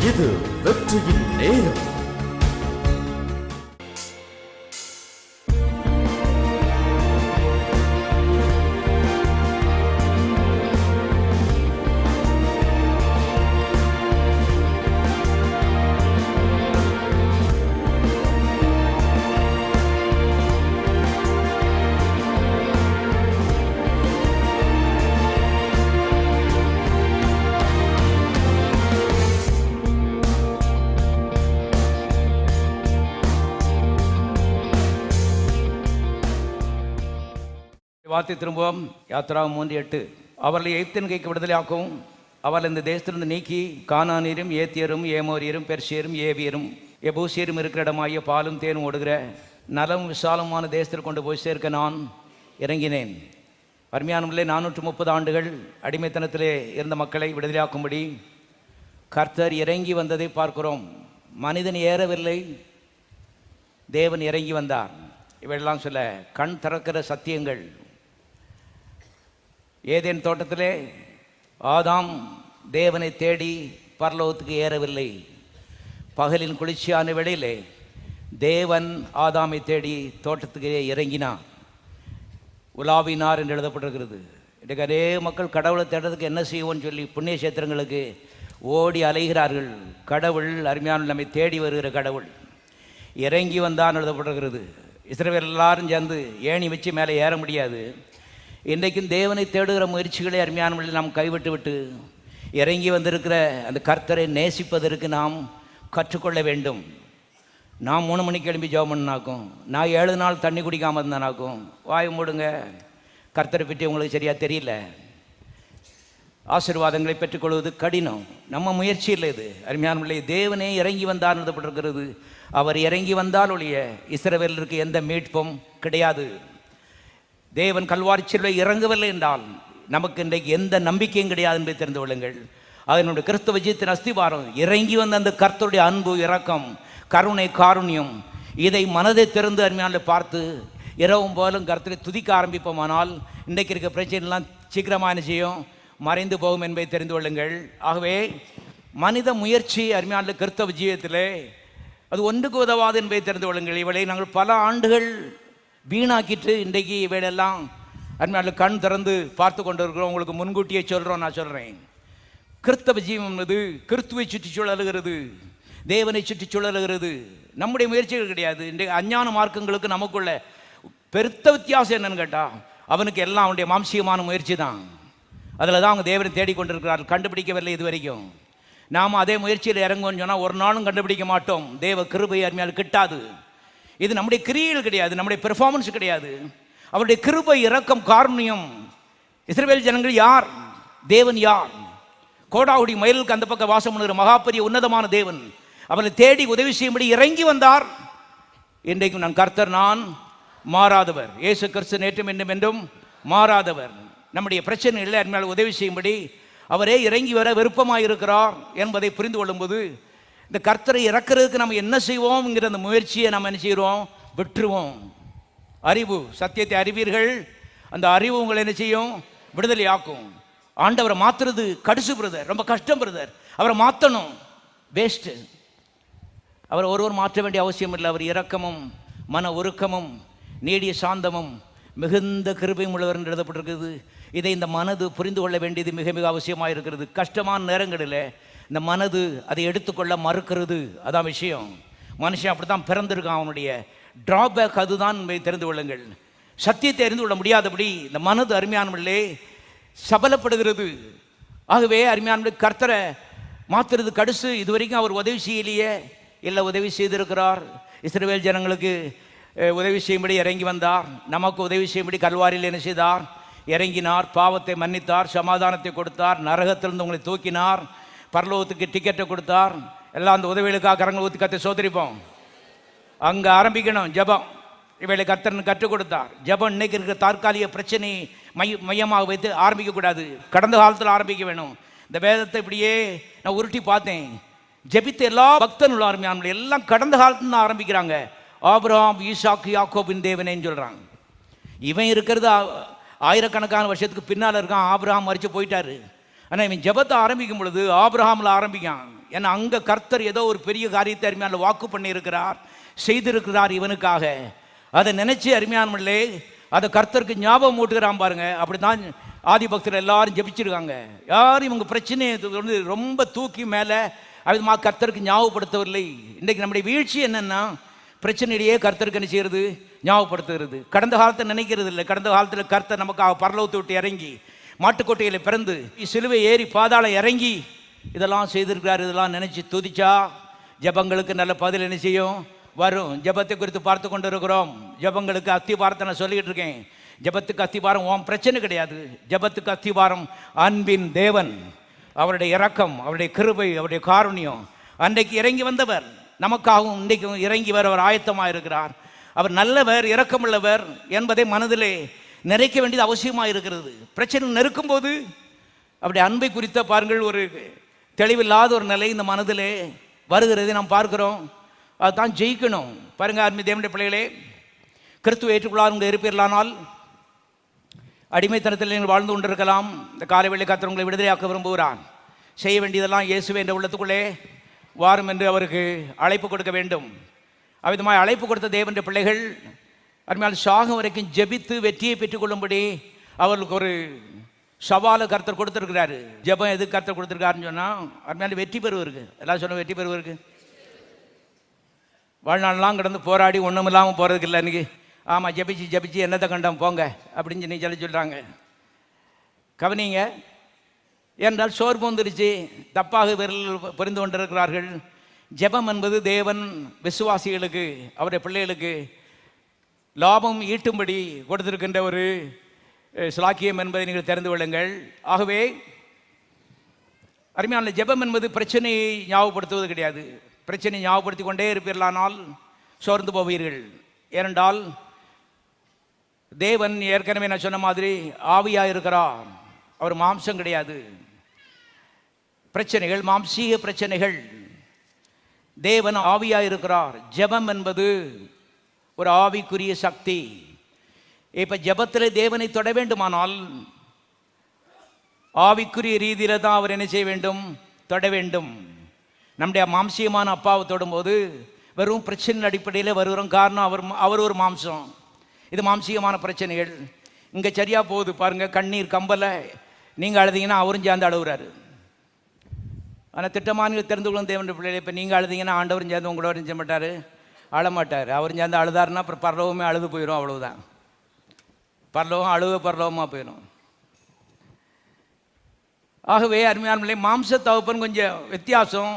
இது வெற்றியின் நேரம். வார்த்தை திரும்புவோம். யாத்ரா 3:8. அவர்களை எகிப்தின் கைக்கு விடுதலையாக்கவும் அவர்கள் இந்த தேசத்திலிருந்து நீக்கி கானானியரும் ஏத்தியரும் ஏமோரியரும் பெர்சியரும் ஏவியரும் எபூசியரும் இருக்கிற இடமாகிய பாலும் தேனும் ஓடுகிற நலம் விசாலமான தேசத்தில் கொண்டு போய் சேர்க்க நான் இறங்கினேன். அருமையானவர்களே, 430 ஆண்டுகள் அடிமைத்தனத்திலே இருந்த மக்களை விடுதலையாக்கும்படி கர்த்தர் இறங்கி வந்ததை பார்க்கிறோம். மனிதன் ஏறவில்லை, தேவன் இறங்கி வந்தார். இவையெல்லாம் சொல்ல கண் திறக்கிற சத்தியங்கள். ஏதேன் தோட்டத்திலே ஆதாம் தேவனை தேடி பரலோகத்துக்கு ஏறவில்லை. பகலின் குளிர்ச்சியான வேளையிலே தேவன் ஆதாமை தேடி தோட்டத்துக்கு இறங்கினார், உலாவினார் என்று எழுதப்பட்டிருக்கிறது. இன்றைக்கு அதே மக்கள் கடவுளை தேடுறதுக்கு என்ன செய்வோம்னு சொல்லி புண்ணிய சேத்திரங்களுக்கு ஓடி அலைகிறார்கள். கடவுள் அருமையான நம்மை தேடி வருகிற கடவுள் இறங்கி வந்தான்னு எழுதப்பட்டிருக்கிறது. இஸ்ரவேல் எல்லாரும் சேர்ந்து ஏணி வச்சு மேலே ஏற முடியாது. இன்றைக்கும் தேவனை தேடுகிற முயற்சிகளை அருமையானவர்களை நாம் கைவிட்டு விட்டு இறங்கி வந்திருக்கிற அந்த கர்த்தரை நேசிப்பதற்கு நாம் கற்றுக்கொள்ள வேண்டும். நான் 3 மணிக்கு எழும்பி ஜெபம் பண்ணாக்கும், நான் 7 நாள் தண்ணி குடிக்காமல் இருந்தானாக்கும். வாய் மூடுங்க, கர்த்தரை பற்றி உங்களுக்கு சரியாக தெரியல. ஆசீர்வாதங்களை பெற்றுக்கொள்வது கடினம், நம்ம முயற்சி இல்லை. இது அருமையானவர்களே, தேவனே இறங்கி வந்தார் எழுதப்பட்டிருக்கிறது. அவர் இறங்கி வந்தால் ஒழிய இஸ்ரவேலருக்கு எந்த மீட்பும் கிடையாது. தேவன் கல்வாரி சிலுவையில் இறங்கவில்லை என்றால் நமக்கு இன்றைக்கு எந்த நம்பிக்கையும் கிடையாது என்பதை தெரிந்து கொள்ளுங்கள். அதனுடைய கிறிஸ்தவ விஜயத்தின் அஸ்திவாரம் இறங்கி வந்த அந்த கர்த்தருடைய அன்பு, இரக்கம், கருணை, காருண்யம். இதை மனதை திறந்து அருமையான பார்த்து இரவும் போலும் கர்த்தரை துதிக்க ஆரம்பிப்போமானால் இன்றைக்கு இருக்க பிரச்சனைலாம் சீக்கிரமாக என்ன செய்யும், மறைந்து போகும் என்பதை தெரிந்து கொள்ளுங்கள். ஆகவே மனித முயற்சி அருமையான கிறிஸ்தவ ஜீவியத்திலே அது ஒன்றுக்கு உதவாது என்பதை தெரிந்து கொள்ளுங்கள். இவளை நாங்கள் பல ஆண்டுகள் வீணாக்கிட்டு இன்றைக்கு இவையெல்லாம் அருமையான கண் திறந்து பார்த்து கொண்டு இருக்கிறோம். உங்களுக்கு முன்கூட்டியே சொல்கிறோம், நான் சொல்கிறேன். கிறிஸ்தவ ஜீவம் என்பது கிறிஸ்துவை சுற்றி சுழலுகிறது, தேவனை சுற்றி சுழலுகிறது. நம்முடைய முயற்சிகள் கிடையாது. இன்றைக்கு அஞ்ஞான மார்க்கங்களுக்கு நமக்குள்ள பெருத்த வித்தியாசம் என்னன்னு கேட்டால், அவனுக்கு எல்லாம் அவனுடைய மாம்சீகமான முயற்சி தான். அதில் தான் அவங்க தேவனை தேடிக்கொண்டிருக்கிறார்கள், கண்டுபிடிக்கவில்லை இது வரைக்கும். நாம் அதே முயற்சியில் இறங்குவோன்னு சொன்னால் ஒரு நாளும் கண்டுபிடிக்க மாட்டோம். தேவ கிருபை அருமையால் கிட்டாது. இது நம்முடைய கிரியைகள் கிடையாது, நம்முடைய பெர்ஃபார்மன்ஸ் கிடையாது. அவருடைய கிருபை, இரக்கம், காருண்யம். இஸ்ரவேல் ஜனங்கள் யார், தேவன் யார்? கோடாவுடி மயிலுக்கு அந்த பக்கம் வாசம் பண்ணுகிற மகாபெரிய உன்னதமான தேவன் அவனை தேடி உதவி செய்யும்படி இறங்கி வந்தார். இன்றைக்கும் நான் கர்த்தர், நான் மாறாதவர். இயேசு கிறிஸ்து நேற்றும் என்றும் என்றும் மாறாதவர். நம்முடைய பிரச்சனை இல்லை, அருமையால் உதவி செய்யும்படி அவரே இறங்கி வர விருப்பமாக இருக்கிறார் என்பதை புரிந்து கொள்ளும்போது இந்த கர்த்தரை இறக்கிறதுக்கு நம்ம என்ன செய்வோம்ங்கிற அந்த முயற்சியை நம்ம என்ன செய்கிறோம், விட்டுருவோம். அறிவு, சத்தியத்தை அறிவீர்கள், அந்த அறிவு உங்களை என்ன செய்யும், விடுதலை ஆக்கும். ஆண்டவரை மாற்றுறது கடுசு பிரதர், ரொம்ப கஷ்டம் பிரதர். அவரை மாற்றணும், வேஸ்ட்டு. அவரை ஒருவர் மாற்ற வேண்டிய அவசியம் இல்லை. அவர் இரக்கமும் மன ஒருக்கமும் நீடிய சாந்தமும் மிகுந்த கிருபையும் உள்ளவர் என்று எழுதப்பட்டிருக்கிறது. இதை இந்த மனது புரிந்து கொள்ள வேண்டியது மிக மிக அவசியமாக இருக்கிறது. கஷ்டமான நேரங்களில் இந்த மனது அதை எடுத்துக்கொள்ள மறுக்கிறது, அதான் விஷயம். மனுஷன் அப்படி தான் பிறந்திருக்கான். அவனுடைய டிராபேக் அதுதான் தெரிந்து கொள்ளுங்கள். சத்தியத்தை அறிந்து கொள்ள முடியாதபடி இந்த மனது அருமையானவர்களே சபலப்படுகிறது. ஆகவே அருமையான கர்த்தரை மாற்றுறது கடுசு. இதுவரைக்கும் அவர் உதவி செய்யலையே, இல்லை உதவி செய்திருக்கிறார். இஸ்ரவேல் ஜனங்களுக்கு உதவி செய்யும்படி இறங்கி வந்தார். நமக்கு உதவி செய்யும்படி கல்வாரியில் என்ன செய்தார், இறங்கினார். பாவத்தை மன்னித்தார், சமாதானத்தை கொடுத்தார், நரகத்திலிருந்து உங்களை தூக்கினார், பரலோகத்துக்கு டிக்கெட்டை கொடுத்தார். எல்லாம் அந்த உதவிகளுக்காக கரங்களை ஊற்றி கத்தை சோதரிப்போம். அங்கே ஆரம்பிக்கணும் ஜபம். இவைகளை கர்த்தர்னு கற்றுக் கொடுத்தார். ஜபம் இன்னைக்கு இருக்கிற தற்காலிக பிரச்சனை மையமாக வைத்து ஆரம்பிக்கக்கூடாது, கடந்த காலத்தில் ஆரம்பிக்க வேணும். இந்த வேதத்தை இப்படியே நான் உருட்டி பார்த்தேன். ஜபித்த எல்லா பக்தர்களும் அருமையான எல்லாம் கடந்த காலத்துல தான் ஆரம்பிக்கிறாங்க. ஆபிரகாம், ஈசாக்கு, யாக்கோபின் தேவனேன்னு சொல்கிறாங்க. இவன் இருக்கிறது ஆயிரக்கணக்கான வருஷத்துக்கு பின்னால் இருக்கான். ஆபிரகாம் மரிச்சு போயிட்டாரு. ஆனால் இவன் ஜபத்தை ஆரம்பிக்கும் பொழுது ஆபிரகாமில் ஆரம்பிக்கான். ஏன்னா அங்கே கர்த்தர் ஏதோ ஒரு பெரிய காரியத்தை அருமையான வாக்கு பண்ணியிருக்கிறார், செய்திருக்கிறார் இவனுக்காக. அதை நினைச்சு அருமையானவர்களே அதை கர்த்தருக்கு ஞாபகம் ஊட்டுகிறான் பாருங்க. அப்படித்தான் ஆதி பக்தர் எல்லாரும் ஜெபிச்சிருக்காங்க. யாரும் இவங்க பிரச்சனையை வந்து ரொம்ப தூக்கி மேலே அது கர்த்தருக்கு ஞாபகப்படுத்தவில்லை. இன்றைக்கு நம்முடைய வீழ்ச்சி என்னன்னா, பிரச்சனையிலேயே கர்த்தருக்கு என்ன செய்யறது, ஞாபகப்படுத்துகிறது. கடந்த காலத்தை நினைக்கிறது இல்லை. கடந்த காலத்தில் கர்த்தர் நமக்காக பரலோகத்தை விட்டு இறங்கி மாட்டுக்கொட்டையில் பிறந்து சிலுவை ஏறி பாதாளம் இறங்கி இதெல்லாம் செய்திருக்கிறார். இதெல்லாம் நினைச்சு துதிச்சா ஜபங்களுக்கு நல்ல பதில் என்ன செய்யும், வரும். ஜபத்தை குறித்து பார்த்து கொண்டு இருக்கிறோம். ஜபங்களுக்கு அத்திபாரத்தை நான் சொல்லிக்கிட்டு இருக்கேன். ஜபத்துக்கு அத்திபாரம் உன் பிரச்சனை கிடையாது. ஜபத்துக்கு அத்திபாரம் அன்பின் தேவன், அவருடைய இரக்கம், அவருடைய கிருபை, அவருடைய காருண்யம். அன்றைக்கு இறங்கி வந்தவர் நமக்காகவும் இன்றைக்கும் இறங்கி வர அவர் ஆயத்தமாக இருக்கிறார். அவர் நல்லவர், இரக்கமுள்ளவர் என்பதை மனதிலே நிறைக்க வேண்டியது அவசியமாக இருக்கிறது. பிரச்சனை நெருக்கும் போது அப்படி அன்பை குறித்த பாருங்கள், ஒரு தெளிவில்லாத ஒரு நிலை இந்த மனதிலே வருகிறதை நாம் பார்க்கிறோம். அதுதான் ஜெயிக்கணும். பாருங்க அருமை தேவனுடைய பிள்ளைகளே, கிறிஸ்துவை ஏற்றுக்கொள்ளாத உங்கள் இருப்பீர்களானால் அடிமைத்தனத்தில் நீங்கள் வாழ்ந்து கொண்டிருக்கலாம். இந்த காலை வெள்ளை கர்த்தர் உங்களை விடுதலையாக்க விரும்புகிறான். செய்ய வேண்டியதெல்லாம் இயேசுவே என்ற உள்ளத்துக்குள்ளே வாரும் என்று அவருக்கு அழைப்பு கொடுக்க வேண்டும். அவ்விதமாக அழைப்பு கொடுத்த தேவனுடைய பிள்ளைகள் அருமையால் சாகம் வரைக்கும் ஜெபித்து வெற்றியை பெற்றுக்கொள்ளும்படி அவர்களுக்கு ஒரு சவாலை கர்த்தர் கொடுத்துருக்கிறாரு. ஜெபம் எது கர்த்தர் கொடுத்துருக்காருன்னு சொன்னால் அருமையால் வெற்றி பெறுவருக்கு. எல்லாம் சொன்ன வெற்றி பெறுவருக்கு. வாழ்நாள்லாம் கிடந்து போராடி ஒன்றும் இல்லாமல் போகிறதுக்கு இல்லை. இன்றைக்கி ஆமாம் ஜபிச்சு என்னத்தை கண்டம் போங்க அப்படின்னு சொல்லி சொல்கிறாங்க. கவனிங்க, ஏனென்றால் சோர்வு வந்துருச்சு, தப்பாக விரல் புரிந்து கொண்டிருக்கிறார்கள். ஜெபம் என்பது தேவன் விசுவாசிகளுக்கு, அவருடைய பிள்ளைகளுக்கு லாபம் ஈட்டும்படி கொடுத்திருக்கின்ற ஒரு சிலாக்கியம் என்பதை நீங்கள் தெரிந்து கொள்ளுங்கள். ஆகவே அருமையான ஜெபம் என்பது பிரச்சனையை ஞாபகப்படுத்துவது கிடையாது. பிரச்சனையை ஞாபகப்படுத்தி கொண்டே இருப்பீர்களானால் சோர்ந்து போவீர்கள். ஏனென்றால் தேவன் ஏற்கனவே நான் சொன்ன மாதிரி ஆவியாக இருக்கிறார், அவர் மாம்சம் கிடையாது. பிரச்சனைகள் மாம்சீக பிரச்சனைகள், தேவன் ஆவியாக இருக்கிறார். ஜெபம் என்பது ஒரு ஆவிக்குரிய சக்தி. இப்போ ஜெபத்தில் தேவனை தொட வேண்டுமானால் ஆவிக்குரிய ரீதியில் தான் அவர் என்ன செய்ய வேண்டும், தொட வேண்டும். நம்முடைய மாம்சீகமான அப்பாவை தொடும்போது வெறும் பிரச்சனை அடிப்படையில் வருகிறோம். காரணம் அவர் ஒரு மாம்சம், இது மாம்சீகமான பிரச்சனைகள். இங்கே சரியாக போகுது பாருங்கள், கண்ணீர் கம்பலை நீங்கள் அழுதீங்கன்னா அவரும் சேர்ந்து அழுகுறாரு. ஆனால் திட்டமான தெரிந்து கொள்ளும் தேவனுடைய பிள்ளைகளை, இப்போ நீங்கள் அழுதீங்கன்னா ஆண்டவரும் சேர்ந்து உங்களோட செய்ய மாட்டார், அழமாட்டார். அவரும் சேர்ந்து அழுதாருன்னா அப்புறம் பரலோகமே அழுது போயிடும். அவ்வளவுதான், பரலோகம் பரலோகமாக போயிடும். ஆகவே அருமையான மாம்ச தகப்பன் கொஞ்சம் வித்தியாசம்.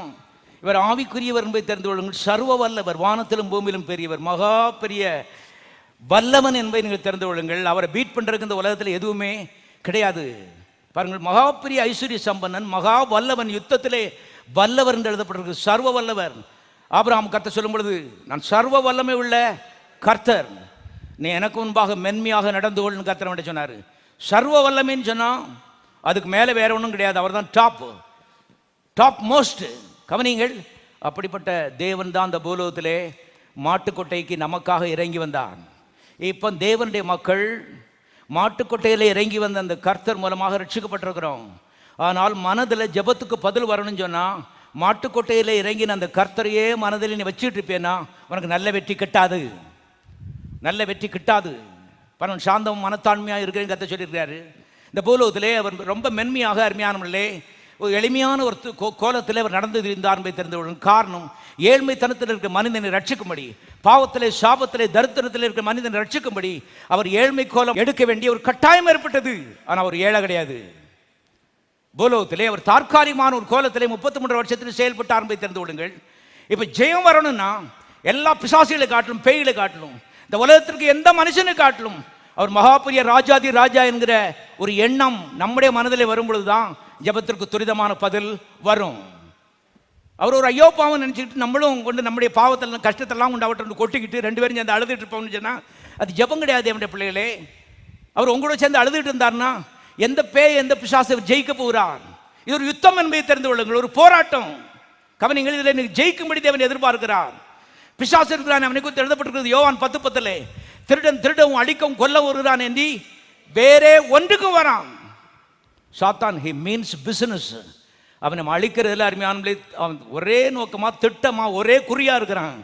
இவர் ஆவிக்குரியவர் என்பதை தெரிந்து கொள்ளுங்கள். சர்வ வல்லவர், வானத்திலும் பூமியிலும் பெரியவர், மகா பெரிய வல்லவன் என்பதை நீங்கள் தெரிந்து கொள்ளுங்கள். அவரை பீட் பண்ணுறதுக்கு இந்த உலகத்தில் எதுவுமே கிடையாது. பாருங்கள், மகா பெரிய ஐஸ்வர்ய சம்பன்னன், மகா வல்லவன், யுத்தத்திலே வல்லவர் என்று எழுதப்பட்டிருக்கு. சர்வ வல்லவர். ஆபிரகாம் கர்த்தர் சொல்லும் பொழுது, நான் சர்வ வல்லமை உள்ள கர்த்தர், நீ எனக்கு முன்பாக மென்மையாக நடந்து கொள்ளுன்னு கர்த்தர் சொன்னார். சர்வ வல்லமைன்னு சொன்னால் அதுக்கு மேலே வேற ஒன்றும் கிடையாது. அவர் தான் டாப் மோஸ்ட். கவனிங்கள், அப்படிப்பட்ட தேவன் தான் இந்த பூலோகத்திலே மாட்டுக்கொட்டைக்கு நமக்காக இறங்கி வந்தார். இப்போ தேவனுடைய மக்கள் மாட்டுக்கொட்டையில் இறங்கி வந்த அந்த கர்த்தர் மூலமாக ரட்சிக்கப்பட்டிருக்கிறோம். ஆனால் மனதில் ஜெபத்துக்கு பதில் வரணும்னு சொன்னால் மாட்டுக்கொட்டையில் இறங்கின அந்த கர்த்தரையே மனதில் நீ வச்சுட்டு இருப்பேன்னா உனக்கு நல்ல வெற்றி கிட்டாது, நல்ல வெற்றி கிட்டாது. பரவன் சாந்தம் மனத்தாண்மையாக இருக்கிறேன்னு கர்த்தர் சொல்லியிருக்காரு. இந்த பூலோகத்திலே அவர் ரொம்ப மென்மையாக அருமையானவர்களே ஒரு எளிமையான ஒரு கோலத்தில் அவர் நடந்து இருந்தார் என்பதை தெரிந்து கொள்ளும். காரணம், ஏழ்மைத்தனத்தில் இருக்கிற மனிதனை ரட்சிக்கும்படி, பாவத்திலே சாபத்திலே தரித்திரத்தில் இருக்கிற மனிதனை ரட்சிக்கும்படி அவர் ஏழ்மை கோலம் எடுக்க வேண்டிய ஒரு கட்டாயம் ஏற்பட்டது. ஆனால் அவர் ஏழை கிடையாது. பூலோகத்திலே அவர் தற்காலிகமான ஒரு கோலத்திலே 33 வருஷத்தில் செயல்பட்டார் என்பதை தெரிந்து கொள்ளுங்கள். இப்போ ஜெயம் வரணும்னா எல்லா பிசாசுகளை காட்டிலும், பேய்களை காட்டிலும், இந்த உலகத்திற்கு எந்த மனுஷனை காட்டிலும் அவர் மகாபெரிய ராஜாதி ராஜா என்கிற ஒரு எண்ணம் நம்முடைய மனதிலே வரும் பொழுதுதான் ஜெபத்திற்கு துரிதமான பதில் வரும். அவர் ஒரு ஐயோ பாவம் நினச்சிக்கிட்டு நம்மளும் கொண்டு நம்முடைய பாவத்தில் கஷ்டத்தெல்லாம் கொண்டு அவர்கிட்ட கொட்டிக்கிட்டு 2 பேரும் சேர்ந்து அழுதுட்டு இருப்போம்னு சொன்னால் அது ஜெபம் கிடையாது. என்னுடைய பிள்ளைகளே, அவர் உங்களோட சேர்ந்து அழுதுட்டு இருந்தார்னா எந்த பேய் எந்த பிசாசை ஜெயிக்க போகிறார்? இது ஒரு யுத்தம் என்பதை தெரிந்து கொள்ளுங்கள், ஒரு போராட்டம். கவனிங்கள், இதில் எனக்கு ஜெயிக்கும்படி தேவன் எதிர்பார்க்கிறார். பிசாசு இருக்கிறான், அவனை குறித்து எழுதப்பட்டிருக்கிறது யோவான் 10:10, திருடன் திருடவும் அடிக்கவும் கொல்ல வருகிறான் என்று வேறே ஒன்றுக்கும் வரான். சாத்தான், he means business. அவன் நம்ம அழிக்கிறதுல அருமையானவர்களே அவன் ஒரே நோக்கமாக திட்டமாக ஒரே குறியாக இருக்கிறான்.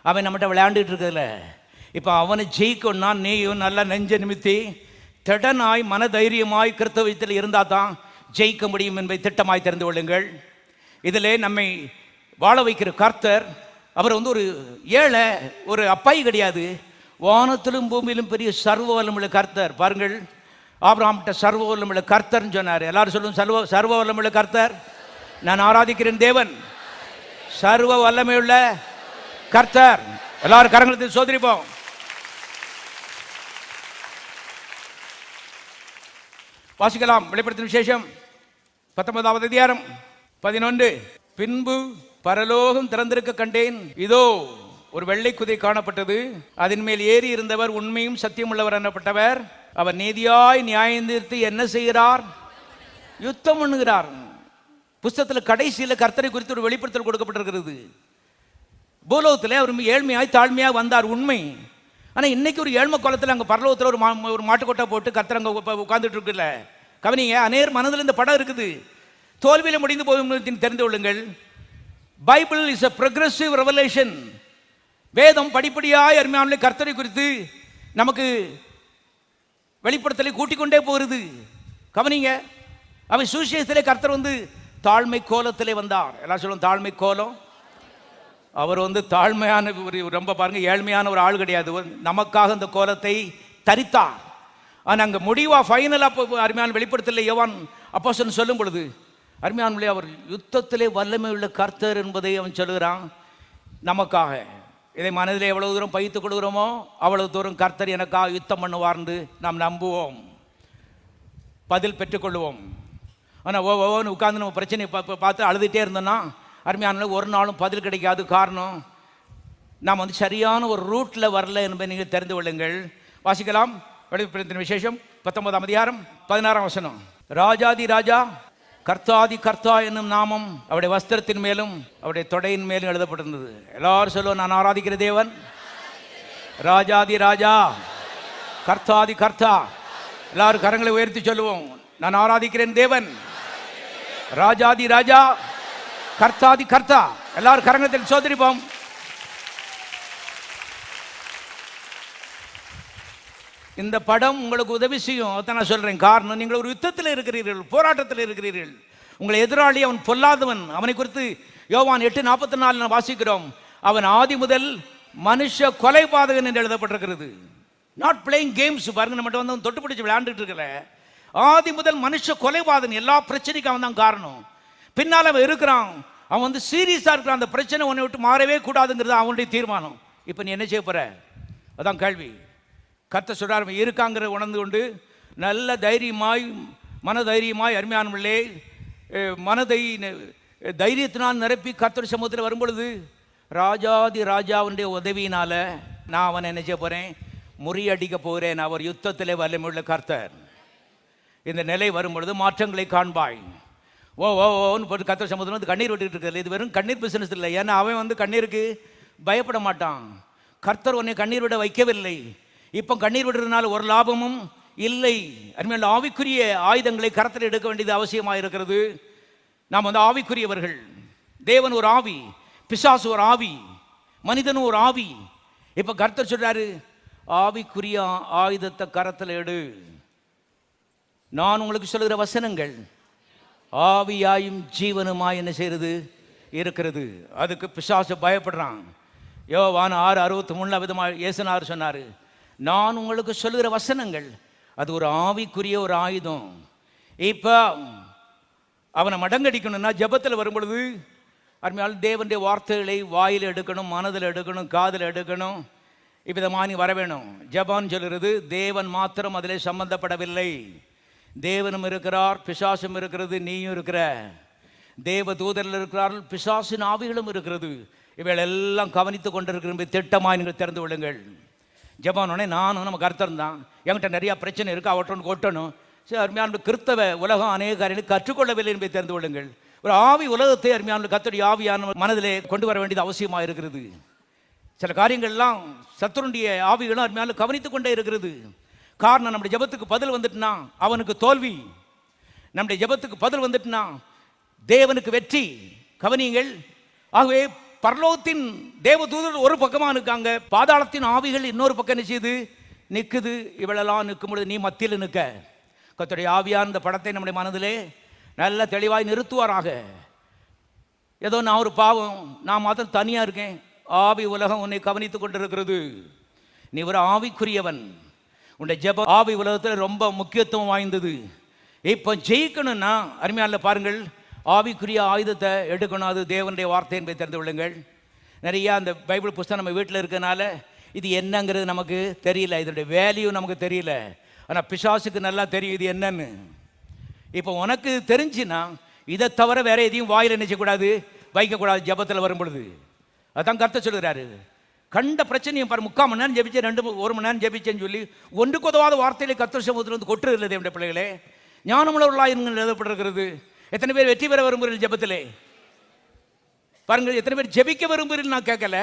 அவன் நம்மகிட்ட விளையாண்டுட்டு இருக்கிறதுல இப்போ அவனை ஜெயிக்கணும்னா நீயும் நல்லா நெஞ்ச நிமித்தி திடனாய் மனதைரியமாய் கிறிஸ்தவத்தில் இருந்தால் தான் ஜெயிக்க முடியும் என்பதை திட்டமாய் தெரிந்து கொள்ளுங்கள். இதில் நம்மை வாழ வைக்கிற கர்த்தர் அவர் ஒரு ஏழை, ஒரு அப்பாய் கிடையாது. வானத்திலும் பூமியிலும் பெரிய சர்வ வல்லமுள்ள கர்த்தர். பாருங்கள், ஆபிரகாம்கிட்ட சர்வ வல்லமுள்ள கர்த்தர்னு சொன்னார். எல்லாரும் சொல்லுவோம், சர்வ வல்லமுள்ள கர்த்தர். நான் ஆராதிக்கிறேன் தேவன் சர்வ வல்லமையுள்ள கர்த்தர். எல்லாரும் கரங்களை சோதரிப்போம். வாசிக்கலாம். வெளிப்படுத்தின விசேஷம் 19வது அதிகாரம் 11. பின்பு பரலோகம் திறந்திருக்க கண்டேன், இதோ ஒரு வெள்ளை குதிரை காணப்பட்டது. அதன் மேல் ஏறி இருந்தவர் உண்மையும் சத்தியம் உள்ளவர் எனப்பட்டவர். அவர் நீதியாய் நியாயம் தீர்த்து என்ன செய்கிறார்? யுத்தம் பண்ணுகிறார். புஸ்தகத்தில் கடைசியில் கர்த்தரை குறித்து ஒரு வெளிப்படுத்தல் கொடுக்கப்பட்டிருக்கிறது. பூலோகத்தில் அவர் ஏழ்மையாய் தாழ்மையாக வந்தார், உண்மை. ஆனால் இன்னைக்கு ஒரு ஏழ்மை காலத்தில் அங்கே பரலோகத்தில் ஒரு மாட்டுக்கொட்டை போட்டு கர்த்தர் அங்கே உட்கார்ந்துட்டு இருக்குல்ல. கவனிங்க, அநேர் மனதில் இந்த படம் இருக்குது. தோல்வியில் முடிந்து போகும் தெரிந்து கொள்ளுங்கள். Bible is a progressive revelation. வேதம் படிப்படியாய் அருமையான கர்த்தரை குறித்து நமக்கு வெளிப்படுத்தலை கூட்டிக் கொண்டே போகிறது. கவனிங்க, அவன் சுவிசேஷத்திலே கர்த்தர் தாழ்மை கோலத்திலே வந்தார். எல்லாம் சொல்லுவோம், தாழ்மை கோலம். அவர் தாழ்மையான ரொம்ப பாருங்க, ஏழ்மையான ஒரு ஆள் கிடையாது. நமக்காக இந்த கோலத்தை தரித்தார். ஆனால் அங்கே முடிவாக ஃபைனலாக அருமையான வெளிப்படுத்தலை யோவான் அப்போஸ்தலன் சொல்லும் பொழுது அருமையானவர்களே, அவர் யுத்தத்திலே வல்லமை உள்ள கர்த்தர் என்பதை அவன் சொல்லுகிறான் நமக்காக. இதை மனதில் எவ்வளவு தூரம் பயித்துக் கொள்கிறோமோ அவ்வளவு தூரம் கர்த்தர் எனக்காக யுத்தம் பண்ணுவார்ந்து நாம் நம்புவோம், பதில் பெற்றுக்கொள்வோம். ஆனால் ஓன்னு உட்கார்ந்து நம்ம பிரச்சனையை பார்த்து அழுதுகிட்டே இருந்தோம்னா அருமையான ஒரு நாளும் பதில் கிடைக்காது. காரணம், நாம் சரியான ஒரு ரூட்டில் வரல என்பதை நீங்கள் தெரிந்து கொள்ளுங்கள். வாசிக்கலாம். வெளிப்படுத்தின விசேஷம் 19ஆம் அதிகாரம் 16ஆம் வசனம். ராஜாதி ராஜா கர்த்தாதி கர்த்தா என்னும் நாமம் அவருடைய வஸ்திரத்தின் மேலும் அவருடைய தொடையின் மேலும் எழுதப்பட்டிருந்தது. எல்லாரும் சொல்லுவோம், நான் ஆராதிக்கிற தேவன் ராஜாதி ராஜா கர்த்தாதி கர்த்தா. எல்லாரும் கரங்களை உயர்த்தி சொல்லுவோம், நான் ஆராதிக்கிறேன் தேவன் ராஜாதி ராஜா கர்த்தாதி கர்த்தா. எல்லாரும் கரங்களை சோதரிப்போம். இந்த படம் உங்களுக்கு உதவி செய்யும். அதான் நான் சொல்றேன். காரணம், நீங்கள் ஒரு யுத்தத்தில் இருக்கிறீர்கள், போராட்டத்தில் இருக்கிறீர்கள். உங்களை எதிராளி அவன் பொல்லாதவன். அவனை குறித்து யோவான் 8:44 வாசிக்கிறோம். அவன் ஆதி முதல் மனுஷ கொலைபாதகன் என்று எழுதப்பட்டிருக்கிறது. Not playing games. பாருங்க, நம்மகிட்ட தொட்டு பிடிச்சி விளையாண்டுட்டு இருக்கல. ஆதி முதல் மனுஷ கொலைபாதகன். எல்லா பிரச்சனைக்கும் அவன் தான் காரணம். பின்னால் அவன் இருக்கிறான். அவன் சீரியஸாக இருக்கிறான். அந்த பிரச்சனை உன்னை விட்டு மாறவே கூடாதுங்கிறது அவனுடைய தீர்மானம். இப்போ நீ என்ன செய்ய போற? அதான் கேள்வி. கர்த்தர் சொல்றார், இருக்காங்கிற உணர்ந்து கொண்டு நல்ல தைரியமாய் மனதைரியமாய் அருமையானவர்களே மனதை தைரியத்தினால் நிரப்பி கர்த்தர் சமூகத்தில் வரும்பொழுது ராஜாதி ராஜாவுடைய உதவியினால நான் அவனை என்ன செய்ய போறேன்? முறியடிக்க போகிறேன். அவர் யுத்தத்திலே வல்லமையுள்ள கர்த்தர். இந்த நிலை வரும்பொழுது மாற்றங்களை காண்பாய். ஓன்னு போட்டு கர்த்தர் சமூகத்தில் கண்ணீர் விட்டுட்டு இருக்கிறது. இது வெறும் கண்ணீர் பிசினஸ் இல்லை. ஏன்னா அவன் கண்ணீருக்கு பயப்பட மாட்டான். கர்த்தர் உன்னை கண்ணீர் விட வைக்கவில்லை. இப்போ கண்ணீர் விடுறதுனால ஒரு லாபமும் இல்லை. அருமையான ஆவிக்குரிய ஆயுதங்களை கரத்தில் எடுக்க வேண்டியது அவசியமாக இருக்கிறது. நாம் ஆவிக்குரியவர்கள். தேவன் ஒரு ஆவி, பிசாசு ஒரு ஆவி, மனிதனும் ஒரு ஆவி. இப்போ கர்த்தர் சொல்றாரு, ஆவிக்குரிய ஆயுதத்தை கரத்தில் எடு. நான் உங்களுக்கு சொல்லுகிற வசனங்கள் ஆவியாயும் ஜீவனுமாய் என்ன செய்யறது இருக்கிறது. அதுக்கு பிசாசு பயப்படுறான். யோவான் 6:63 விதமாக இயேசுநாதர் சொன்னார், நான் உங்களுக்கு சொல்லுகிற வசனங்கள் அது ஒரு ஆவிக்குரிய ஒரு ஆயுதம். இப்போ அவனை மடங்கடிக்கணும்னா ஜபத்தில் வரும்பொழுது அருமையால் தேவனுடைய வார்த்தைகளை வாயில் எடுக்கணும், மனதில் எடுக்கணும், காதில் எடுக்கணும். இவ்விதமாக வர வேணும். ஜபான்னு சொல்கிறது தேவன் மாத்திரம் அதில் சம்பந்தப்படவில்லை. தேவனும் இருக்கிறார், பிசாசும் இருக்கிறது, நீயும் இருக்கிற. தேவ தூதர்கள் இருக்கிறார்கள், பிசாசின் ஆவிகளும் இருக்கிறது. இவைகள் எல்லாம் கவனித்து கொண்டிருக்கிற திட்டமாக நீங்கள் திறந்து கொள்ளுங்கள். ஜபானோடனே நானும் நம்ம கர்த்தர் தான், என்கிட்ட நிறையா பிரச்சனை இருக்குது, அவற்றொன்று கொட்டணும். சரி, அருமையான கிறிஸ்தவ உலகம் அநேக காரியங்களை கற்றுக்கொள்ளவில்லை என்பதை தெரிந்து கொள்ளுங்கள். ஒரு ஆவி உலகத்தை அருமையான கர்த்தருடைய ஆவியான மனதிலே கொண்டு வர வேண்டியது அவசியமாக இருக்கிறது. சில காரியங்கள்லாம் சத்துருடைய ஆவிகளும் அருமையான கவனித்துக் கொண்டே இருக்கிறது. காரணம், நம்முடைய ஜபத்துக்கு பதில் வந்துட்டுனா அவனுக்கு தோல்வி. நம்முடைய ஜபத்துக்கு பதில் வந்துட்டுனா தேவனுக்கு வெற்றி. கவனியுங்கள். ஆகவே பரலோகத்தின் தேவதூதர் ஒரு பக்கமாக நிற்காங்க, பாதாளத்தின் ஆவிகள் இன்னொரு பக்கம் நிச்சயது நிற்குது. இவளெல்லாம் நிற்கும் பொழுது நீ மத்தியில் நிற்க. கர்த்தருடைய ஆவியார் இந்த படத்தை நம்முடைய மனதிலே நல்ல தெளிவாய் நிறுத்துவாராக. ஏதோ நான் ஒரு பாவம், நான் மாத்திரம் தனியாக இருக்கேன். ஆவி உலகம் உன்னை கவனித்துக் கொண்டிருக்கிறது. நீ ஒரு ஆவிக்குரியவன். உன்னுடைய ஜெபம் ஆவி உலகத்தில் ரொம்ப முக்கியத்துவம் வாய்ந்தது. இப்போ ஜெயிக்கணும்னா அருமையான பாருங்கள், ஆவிக்குரிய ஆயுதத்தை எடுக்கணும். அது தேவனுடைய வார்த்தை என்பதை தெரிந்து கொள்ளுங்கள். நிறையா அந்த பைபிள் புஸ்தகம் நம்ம வீட்டில் இருக்கிறனால இது என்னங்கிறது நமக்கு தெரியல, இதனுடைய வேல்யூ நமக்கு தெரியல. ஆனால் பிசாசுக்கு நல்லா தெரியும் இது என்னன்னு. இப்போ உனக்கு தெரிஞ்சுன்னா இதை தவிர வேற எதையும் வாயில் நினைச்சக்கூடாது, வைக்கக்கூடாது ஜெபத்தில் வரும் பொழுது. அதான் கர்த்தர் சொல்கிறாரு. கண்ட பிரச்சனையும் பாரு, 3/4 மணி நேரம் ஜெபிச்சேன், 1 மணி நேரம் ஜெபிச்சேன்னு சொல்லி ஒன்றுக்கு உதவாத வார்த்தையிலே கர்த்தர் சமூகத்தில் வந்து கொட்டுறது இல்லை. என்னுடைய பிள்ளைகளே, ஞானமுள்ளவர்களாக எழுதப்பட்டிருக்கிறது. எத்தனை பேர் வெற்றி பெற விரும்புகிறீர்கள் ஜெபத்திலே? பாருங்கள், எத்தனை பேர் ஜெபிக்க விரும்புகிறீர்கள் நான் கேட்கல.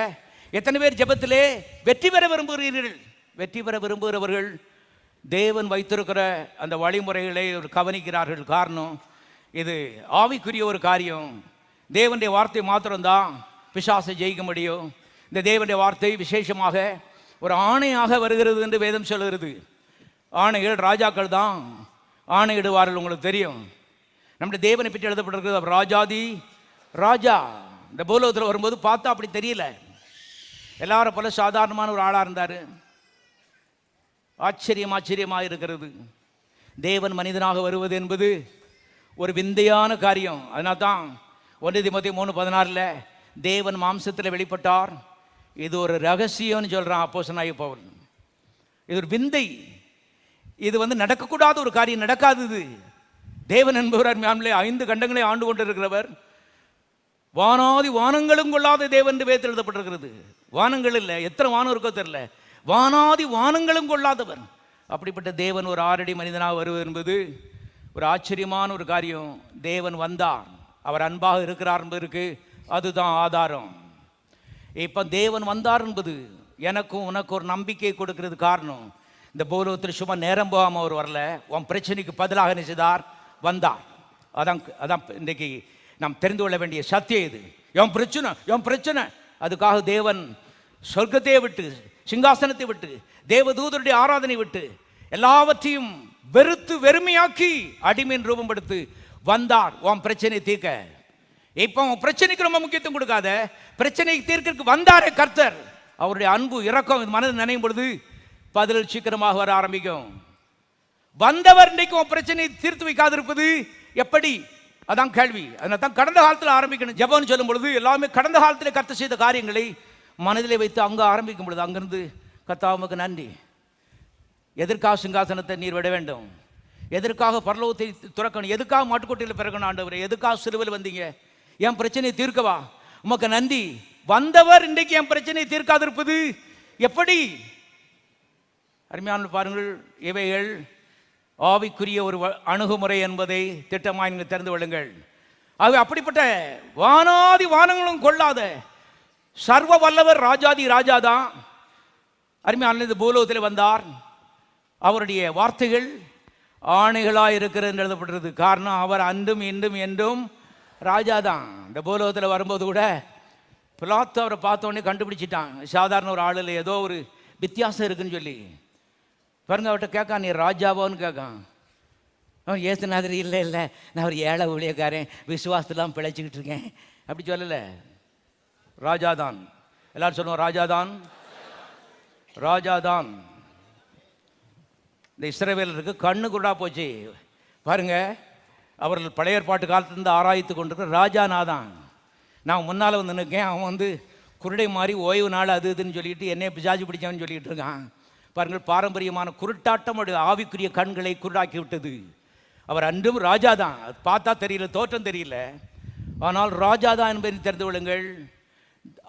எத்தனை பேர் ஜெபத்திலே வெற்றி பெற விரும்புகிறீர்கள்? வெற்றி பெற விரும்புகிறவர்கள் தேவன் வைத்திருக்கிற அந்த வழிமுறைகளை கவனிக்கிறார்கள். காரணம், இது ஆவிக்குரிய ஒரு காரியம். தேவனுடைய வார்த்தை மாத்திரம்தான் பிசாசை ஜெயிக்க முடியும். இந்த தேவனுடைய வார்த்தை விசேஷமாக ஒரு ஆணையாக வருகிறது என்று வேதம் சொல்கிறது. ஆணைகள் ராஜாக்கள் தான் ஆணையிடுவார்கள். உங்களுக்கு தெரியும், நம்முடைய தேவனை பற்றி எழுதப்பட்டிருக்கிறது. அவர் ராஜாதி ராஜா. இந்த பூலோகத்தில் வரும்போது பார்த்தா அப்படி தெரியல, எல்லாரும் போல சாதாரணமான ஒரு ஆளாக இருந்தார். ஆச்சரியமாக இருக்கிறது. தேவன் மனிதனாக வருவது என்பது ஒரு விந்தையான காரியம். அதனால தான் 1 தீமோத்தேயு 3:16 தேவன் மாம்சத்தில் வெளிப்பட்டார். இது ஒரு ரகசியம்னு சொல்கிறான் அப்போஸ்தலனாகிய பவுல். இது ஒரு விந்தை. இது நடக்கக்கூடாத ஒரு காரியம், நடக்காது. இது தேவன் என்பவர் அருமையானவர்களே 5 கண்டங்களை ஆண்டு கொண்டிருக்கிறவர். வானாதி வானங்களும் கொள்ளாத தேவன் என்று வேதத்தில் எழுதப்பட்டிருக்கிறது. வானங்கள் இல்லை, எத்தனை வானம் இருக்கோ தெரியல, வானாதி வானங்களும் கொள்ளாதவர். அப்படிப்பட்ட தேவன் ஒரு 6 அடி மனிதனாக வருவது என்பது ஒரு ஆச்சரியமான ஒரு காரியம். தேவன் வந்தார், அவர் அன்பாக இருக்கிறார் என்பதற்கு அதுதான் ஆதாரம். இப்போ தேவன் வந்தார் என்பது எனக்கும் உனக்கு ஒரு நம்பிக்கை கொடுக்கிறது. காரணம், இந்த பூலோகத்தில் சும்மா நேரம் போகாமல் அவர் வரல, உன் பிரச்சனைக்கு பதிலாக நினைச்சதார் வந்தார். அதான் இன்றைக்கு நாம் தெரிந்து கொள்ள வேண்டிய சத்தியம். இது என் பிரச்சனை. அதுக்காக தேவன் சொர்க்கத்தை விட்டு, சிங்காசனத்தை விட்டு, தேவதூதருடைய ஆராதனை விட்டு, எல்லாவற்றையும் வெறுத்து வெறுமையாக்கி அடிமையின் ரூபம் எடுத்து வந்தார் உன் பிரச்சனை தீர்க்க. இப்போ உன் பிரச்சனைக்கு ரொம்ப முக்கியத்துவம் கொடுக்காத, பிரச்சனை தீர்க்கிறதுக்கு வந்தாரே கர்த்தர். அவருடைய அன்பு இரக்கம் மனதில் நினையும் பொழுது பதில் சீக்கிரமாக வர ஆரம்பிக்கும். வந்தவர் இன்றைக்கு உன் பிரச்சனையை தீர்த்து வைக்காதிருப்பது எப்படி? அதான் கேள்வி. அதனால தான் கடந்த காலத்தில் ஆரம்பிக்கணும். ஜெபம்னு சொல்லும் பொழுது எல்லாமே கடந்த காலத்தில் கர்த்தர் செய்த காரியங்களை மனதிலே வைத்து அங்கே ஆரம்பிக்கும் பொழுது அங்கிருந்து கர்த்தாவுக்கு நன்றி. எதற்காக சிங்காசனத்தை நீர் விட வேண்டும்? எதற்காக பரலோகத்தை துறக்கணும்? எதுக்காக மாட்டுக்கொட்டையில் பிறக்கணும்? ஆண்டவரே, எதுக்காக சிலுவையில் வந்தீங்க? என் பிரச்சனையை தீர்க்கவா? உமக்கு நன்றி. வந்தவர் இன்றைக்கு என் பிரச்சனையை தீர்க்காதிருப்பது எப்படி? அருமையான பாருங்கள், இவைகள் ஆவிக்குரிய ஒரு அணுகுமுறை என்பதை திட்டமாய் நீங்கள் தெரிந்து கொள்ளுங்கள். ஆகவே அப்படிப்பட்ட வானாதி வானங்களும் கொள்ளாத சர்வ வல்லவர் ராஜாதி ராஜாதான் அருமையான இந்த பூலோகத்தில் வந்தார். அவருடைய வார்த்தைகள் ஆணைகளாக இருக்கிறது என்று எழுதப்பட்டிருக்கிறது. காரணம், அவர் அன்றும் இன்றும் என்றும் ராஜாதான். இந்த பூலோகத்தில் வரும்போது கூட பிலாத்து அவரை பார்த்தோன்னே கண்டுபிடிச்சிட்டான். சாதாரண ஒரு ஆளில் ஏதோ ஒரு வித்தியாசம் இருக்குன்னு சொல்லி பாருங்க. அவர்கிட்ட கேட்கான், நீ ராஜாவோன்னு கேட்கான். அவன் ஏசுநாதர் இல்லை, நான் ஒரு ஏழை ஊழியக்காரன், விசுவாசத்தெல்லாம் பிழைச்சிக்கிட்டு இருக்கேன் அப்படி சொல்லலை. ராஜாதான். எல்லாரும் சொல்லுவோம், ராஜாதான் ராஜாதான். இந்த இஸ்ரவேலருக்கு கண்ணு குருடா போச்சு பாருங்க. அவர்கள் பழைய ஏற்பாட்டு காலத்திலிருந்து ஆராய்த்து கொண்டிருக்கிற ராஜானாதான். நான் முன்னால் நிற்கேன், அவன் குருடை மாதிரி ஓய்வு நாள் அது இதுன்னு சொல்லிட்டு என்னை பிசாஜி பிடிச்சவன்னு சொல்லிட்டு இருக்கான். பாருங்கள், பாரம்பரியமான குருட்டாட்டம் ஆவிக்குரிய கண்களை குருடாக்கி விட்டது. அவர் அன்றும் ராஜா தான். பார்த்தா தெரியல, தோற்றம் தெரியல, ஆனால் ராஜா தான் என்பதை தெரிந்து கொள்ளுங்கள்.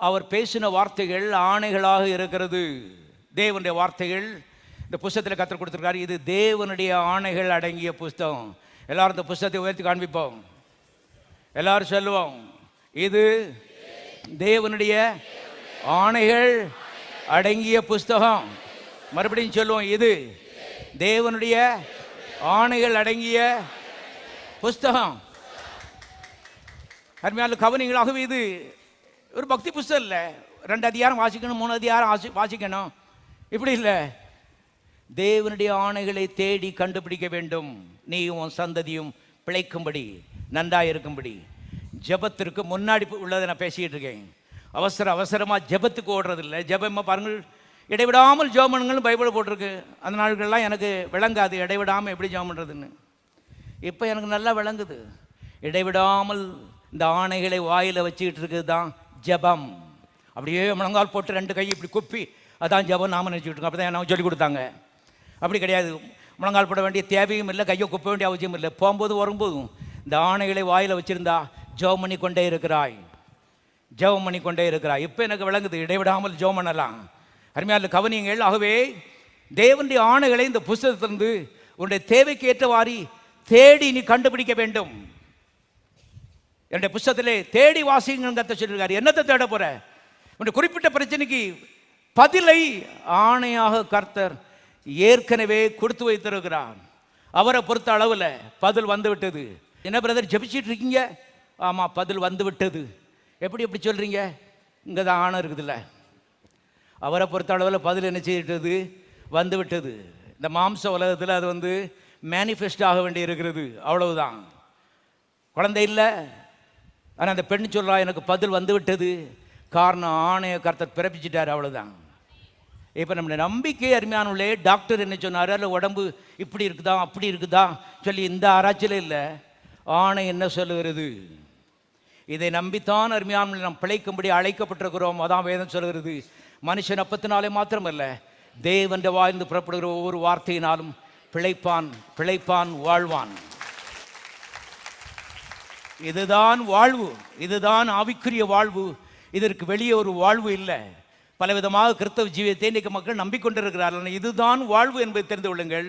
அவர் பேசின வார்த்தைகள் ஆணைகளாக இருக்கிறது. தேவனுடைய வார்த்தைகள் இந்த புஸ்தகத்தில் கற்றுக் கொடுத்துருக்காரு. இது தேவனுடைய ஆணைகள் அடங்கிய புஸ்தகம். எல்லாரும் இந்த புஸ்தகத்தை உயர்த்தி காண்பிப்போம். எல்லாரும் சொல்லுவோம், இது தேவனுடைய ஆணைகள் அடங்கிய புஸ்தகம். மறுபடியும் சொல்லுவோம், இது தேவனுடைய ஆணைகள் அடங்கிய புஸ்தகம். அருமையான கவனிங்கள். ஆகவே இது ஒரு பக்தி புஸ்தகம் இல்லை, 2 அதிகாரம் வாசிக்கணும், 3 அதிகாரம் வாசிக்கணும், இப்படி இல்லை. தேவனுடைய ஆணைகளை தேடி கண்டுபிடிக்க வேண்டும். நீயும் உன் சந்ததியும் பிழைக்கும்படி, நன்றாக இருக்கும்படி. ஜெபத்திற்கு முன்னாடி உள்ளதை நான் பேசிக்கிட்டு இருக்கேன். அவசரமாக ஜெபத்துக்கு ஓடுறதில்லை. ஜெபமாக பாருங்கள், இடைவிடாமல் ஜெபம் பண்ணுங்கள்னு பைபிள் போட்டிருக்கு. அந்த நாட்கள்லாம் எனக்கு விளங்காது இடைவிடாமல் எப்படி ஜெபம் பண்ணுறதுன்னு. இப்போ எனக்கு நல்லா விளங்குது. இடைவிடாமல் இந்த ஆணைகளை வாயில் வச்சுக்கிட்டு இருக்குது தான் ஜெபம். அப்படியே முழங்கால் போட்டு 2 கை இப்படி குப்பி அதான் ஜெபம் நாம நினச்சிக்கிட்டு இருக்கோம். அப்படி தான் எனக்கு சொல்லி கொடுத்தாங்க. அப்படி கிடையாது. முழங்கால் போட வேண்டிய தேவையும் இல்லை, கையை குப்ப வேண்டிய அவசியம் இல்லை. போகும்போது வரும்போதும் இந்த ஆணைகளை வாயில் வச்சுருந்தா ஜெபம் பண்ணி கொண்டே இருக்கிறாய், ஜெபம் பண்ணி கொண்டே இருக்கிறாய். இப்போ எனக்கு விளங்குது, இடைவிடாமல் ஜெபம் பண்ணலாம். அருமையான கவனியங்கள். ஆகவே தேவனுடைய ஆணைகளை இந்த புஸ்தகத்திலிருந்து உன்னுடைய தேவைக்கு ஏற்றவாறு தேடி நீ கண்டுபிடிக்க வேண்டும். என்னுடைய புஸ்தகத்திலே தேடி வாசிங்கன்னு கத்த சொல்லியிருக்காரு. என்னத்தை தேட போற? உன்னுடைய குறிப்பிட்ட பிரச்சனைக்கு பதிலை ஆணையாக கர்த்தர் ஏற்கனவே கொடுத்து வைத்திருக்கிறார். அவரை பொறுத்த அளவில் பதில் வந்து விட்டது. என்ன பிரதர் ஜெபிச்சிட்டு இருக்கீங்க? ஆமாம், பதில் வந்து விட்டது. எப்படி சொல்கிறீங்க? இங்கே தான் ஆணை இருக்குதுல்ல. அவரை பொறுத்த அளவில் பதில் என்ன செய்துவிட்டது? வந்து விட்டது. இந்த மாம்ச உலகத்தில் அது மேனிஃபெஸ்ட் ஆக வேண்டி இருக்கிறது, அவ்வளவுதான். குழந்தை இல்லை, ஆனால் அந்த பெண் சொல்கிறா எனக்கு பதில் வந்து விட்டது. காரணம் ஆணைய கர்த்தர் பிறப்பிச்சிட்டார், அவ்வளோதான். இப்போ நம்முடைய நம்பிக்கை அருமையானவர்களே, டாக்டர் என்ன சொன்னார்? அதில் உடம்பு இப்படி இருக்குதா அப்படி இருக்குதா சொல்லி இந்த ஆராய்ச்சியில் இல்லை, ஆணை என்ன சொல்லுகிறது? இதை நம்பித்தான் அருமையானவர்களே நாம் பிழைக்கும்படி அழைக்கப்பட்டிருக்கிறோம். அதான் வேதம் சொல்கிறது, மனுஷன் அப்பத்தினாலே மாத்திரமல்ல தேவன் வாய்ந்து புறப்படுகிற ஒவ்வொரு வார்த்தையினாலும் பிழைப்பான் வாழ்வான். இதுதான் வாழ்வு, இதுதான் ஆவிக்குரிய வாழ்வு. இதற்கு வெளியே ஒரு வாழ்வு இல்லை. பலவிதமாக கிறிஸ்தவ ஜீவியத்தை இன்றைக்கு மக்கள் நம்பிக்கொண்டிருக்கிறார்கள். இதுதான் வாழ்வு என்பதை தெரிந்து கொள்ளுங்கள்.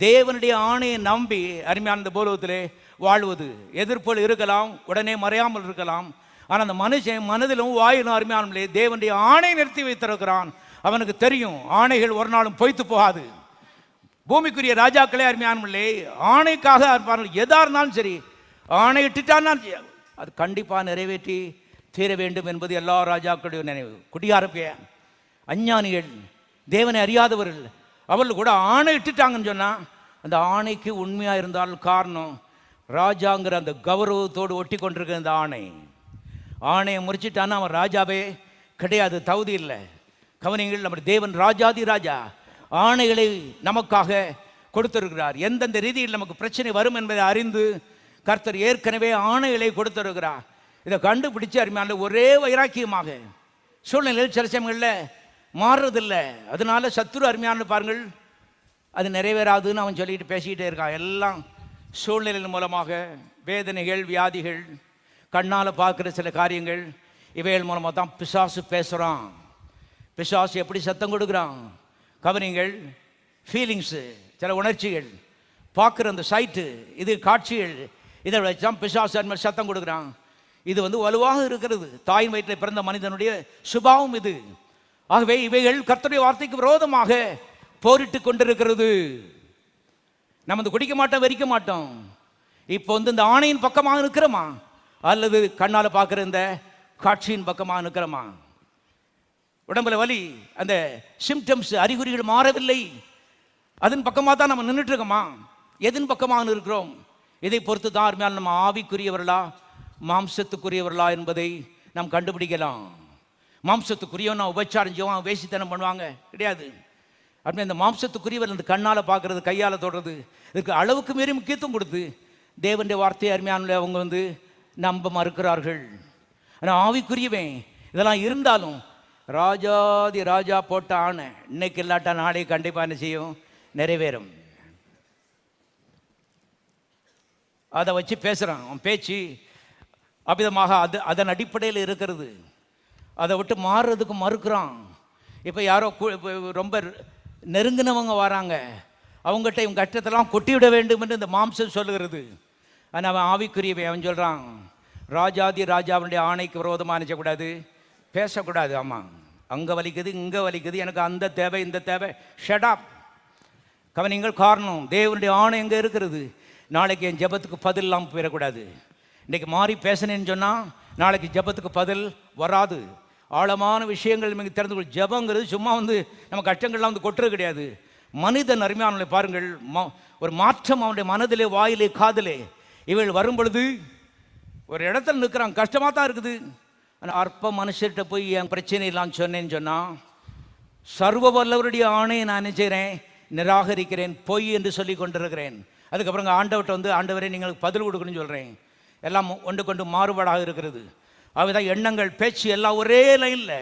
தேவனுடைய ஆணையை நம்பி அருமையான இந்த பூலோகத்திலே வாழ்வது. எதிர்ப்புகள் இருக்கலாம், உடனே மறையாமல் இருக்கலாம். ஆனால் அந்த மனுஷன் மனதிலும் வாயிலும் அருமையானே தேவனுடைய ஆணை நிறுத்தி வைத்திருக்கிறான். அவனுக்கு தெரியும் ஆணைகள் ஒரு நாளும் பொய்த்து போகாது. பூமிக்குரிய ராஜாக்களே அருமையானே ஆணைக்காக இருப்பார்கள். எதா இருந்தாலும் சரி, ஆணையிட்டுட்டான்னா அது கண்டிப்பாக நிறைவேற்றி தீர வேண்டும் என்பது எல்லா ராஜாக்களுடைய நினைவு. குடியாரப்பைய அஞ்ஞானிகள், தேவனை அறியாதவர்கள், அவர்கள் கூட ஆணையிட்டுட்டாங்கன்னு சொன்னால் அந்த ஆணைக்கு உண்மையாக இருந்தால் காரணம் ராஜாங்கிற அந்த கௌரவத்தோடு ஒட்டி கொண்டிருக்கிற அந்த ஆணையை முறிச்சிட்டான்னா அவன் ராஜாவே கிடையாது, தகுதி இல்லை. கவனிங்கள், நம்முடைய தேவன் ராஜாதி ராஜா ஆணைகளை நமக்காக கொடுத்திருக்கிறார். எந்தெந்த ரீதியில் நமக்கு பிரச்சனை வரும் என்பதை அறிந்து கர்த்தர் ஏற்கனவே ஆணைகளை கொடுத்திருக்கிறார். இதை கண்டுபிடிச்சு அருமையான ஒரே வைராக்கியமாக சூழ்நிலையில் சில சமயங்களில் மாறுறதில்லை. அதனால சத்துரு அருமையான பாருங்கள், அது நிறைவேறாதுன்னு அவன் சொல்லிட்டு பேசிக்கிட்டே இருக்கான். எல்லாம் சூழ்நிலையின் மூலமாக வேதனைகள், வியாதிகள், கண்ணால் பார்க்குற சில காரியங்கள், இவைகள் மூலமாக தான் பிசாசு பேசுகிறான். பிசாசு எப்படி சத்தம் கொடுக்குறான்? கவனிங்கள், ஃபீலிங்ஸு, சில உணர்ச்சிகள், பார்க்குற அந்த சைட்டு, இது காட்சிகள், இதை வச்சு தான் பிசாசு சத்தம் கொடுக்குறான். இது வலுவாக இருக்கிறது. தாயின் வயிற்றில் பிறந்த மனிதனுடைய சுபாவம் இது. ஆகவே இவைகள் கர்த்தருடைய வார்த்தைக்கு விரோதமாக போரிட்டு கொண்டிருக்கிறது. நம்ம குடிக்க மாட்டோம், வெறிக்க மாட்டோம். இப்போ இந்த ஆணையின் பக்கமாக இருக்கிறோமா அல்லது கண்ணால் பார்க்குற இந்த காட்சியின் பக்கமாக இருக்கிறோமா? உடம்புல வலி, அந்த சிம்டம்ஸ், அறிகுறிகள் மாறவில்லை, அதன் பக்கமாக தான் நம்ம நின்றுட்டு இருக்கோமா? எதன் பக்கமாக இருக்கிறோம்? இதை பொறுத்து தான் அருமையான நம்ம ஆவிக்குரியவர்களா மாம்சத்துக்குரியவர்களா என்பதை நாம் கண்டுபிடிக்கலாம். மாம்சத்துக்குரியவன் உபச்சாரம் செய்வான், வேசித்தனம் பண்ணுவாங்க, கிடையாது. அப்படி இந்த மாம்சத்துக்குரியவர் இந்த கண்ணால் பார்க்கறது, கையால் தொடுறது, இதுக்கு அளவுக்கு மீறி முக்கியத்துவம் கொடுத்து தேவனுடைய வார்த்தையை அருமையான அவங்க நம்ப மறுக்கிறார்கள். ஆனால் ஆவிக்குரியவன் இதெல்லாம் இருந்தாலும் ராஜாதி ராஜா போட்ட ஆணை இன்னைக்கு இல்லாட்டா நாளை கண்டிப்பாக என்ன செய்யும்? நிறைவேறும். அதை வச்சு பேசுகிறான். அவன் பேச்சு அபிதமாக அதன் அடிப்படையில் இருக்கிறது. அதை விட்டு மாறுறதுக்கு மறுக்கிறான். இப்போ யாரோ ரொம்ப நெருங்கினவங்க வராங்க, அவங்ககிட்ட இவங்க கஷ்டத்தெல்லாம் கொட்டிவிட வேண்டும் என்று இந்த மாம்சம் சொல்லுகிறது. ஆனால் அவன் ஆவிக்குரியவன், அவன் சொல்கிறான் ராஜாதி ராஜாவுடைய ஆணைக்கு விரோதமாக நினைச்சக்கூடாது, பேசக்கூடாது. ஆமாம், அங்கே வலிக்குது, இங்கே வலிக்குது, எனக்கு அந்த தேவை, இந்த தேவை, ஷடாப். கவனிங்கள், காரணம் தேவனுடைய ஆணை எங்கே இருக்கிறது? நாளைக்கு என் ஜெபத்துக்கு பதில் இல்லாமல் போயிடக்கூடாது. இன்றைக்கு மாறி பேசினேன்னு சொன்னால் நாளைக்கு ஜெபத்துக்கு பதில் வராது. ஆழமான விஷயங்கள் நமக்கு தெரிந்து கொள். ஜெபங்கிறது சும்மா நம்ம கஷ்டங்கள்லாம் கொட்டுறது கிடையாது. மனிதன் அருமையானவர்களை பாருங்கள், ஒரு மாற்றம் அவனுடைய மனதிலே, வாயிலே, காதிலே இவள் வரும் பொழுது ஒரு இடத்துல நிற்கிறான், கஷ்டமாக தான் இருக்குது. ஆனால் அற்ப மனுஷர்கிட்ட போய் என் பிரச்சனை இல்லான்னு சொன்னேன்னு சொன்னால், சர்வ வல்லவருடைய ஆணையை நான் என்ன செய்கிறேன், நிராகரிக்கிறேன், பொய் என்று சொல்லி கொண்டிருக்கிறேன். அதுக்கப்புறம் ஆண்டவர்கிட்ட ஆண்டவரே நீங்களுக்கு பதில் கொடுக்கணும்னு சொல்கிறேன். எல்லாம் ஒன்று கொண்டு மாறுபாடாக இருக்கிறது. அதுதான் எண்ணங்கள், பேச்சு எல்லாம் ஒரே லைனில்.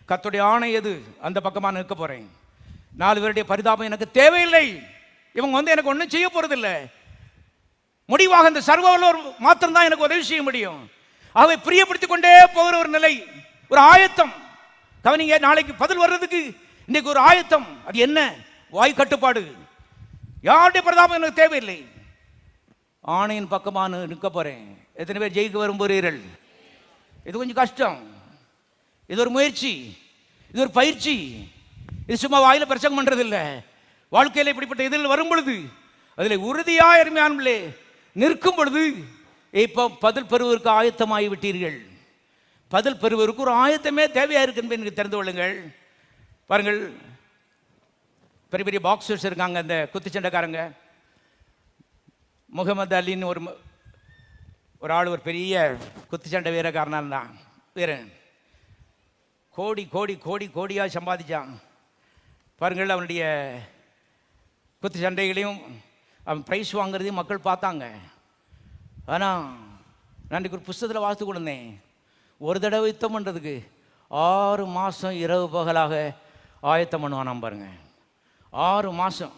கர்த்தருடைய ஆணை எது, அந்த பக்கமாக நிற்க போகிறேன். 4 பேருடைய பரிதாபம் எனக்கு தேவையில்லை. இவங்க எனக்கு ஒன்றும் செய்ய போகிறதில்லை. முடிவாக இந்த சர்வவல்லவர் மாத்திரம்தான் எனக்கு உதவி செய்ய முடியும். அவை பிரியப்படுத்திக் கொண்டே போகிற ஒரு நிலை, ஒரு ஆயத்தம். கவனிங்க, நாளைக்கு பதில் வர்றதுக்கு இன்னைக்கு ஒரு ஆயத்தம். அது என்ன? வாய் கட்டுப்பாடு. யாருடைய பிரதாபம் எனக்கு தேவையில்லை, ஆணையின் பக்கமான நிற்க போறேன். எத்தனை பேர் ஜெயிக்க விரும்புகிறீர்கள்? இது கொஞ்சம் கஷ்டம். இது ஒரு முயற்சி, இது ஒரு பயிற்சி. இது சும்மா வாயில பிரசங்கம் பண்றது இல்லை. வாழ்க்கையில் இப்படிப்பட்ட இதில் வரும் பொழுது அதில் உறுதியாக அருமையானவர்களே நிற்கும் பொழுது, இப்போ பதில் பெறுவதற்கு ஆயத்தமாகி விட்டீர்கள். பதில் பெறுவதற்கு ஒரு ஆயத்தமே தேவையாக இருக்கு என்பதை தெரிந்து கொள்ளுங்கள். பாருங்கள், பெரிய பெரிய பாக்ஸர்ஸ் இருக்காங்க, அந்த குத்துச்சண்டைக்காரங்க. முகமது அலின்னு ஒரு ஆள், ஒரு பெரிய குத்துச்சண்டை வீரக்காரனாக இருந்தான். வீரன் கோடி கோடி கோடி கோடியாக சம்பாதிச்சான். பாருங்கள், அவனுடைய குத்து சண்டைகளையும் அவன் ப்ரைஸ் வாங்குறதையும் மக்கள் பார்த்தாங்க. ஆனால் நான் இன்றைக்கு ஒரு புஸ்தகத்தில் வாசித்து கொடுத்தேன், ஒரு தடவை யுத்தம் பண்ணுறதுக்கு 6 மாதம் இரவு பகலாக ஆயத்தம் பண்ணுவானாம். பாருங்க, 6 மாதம்.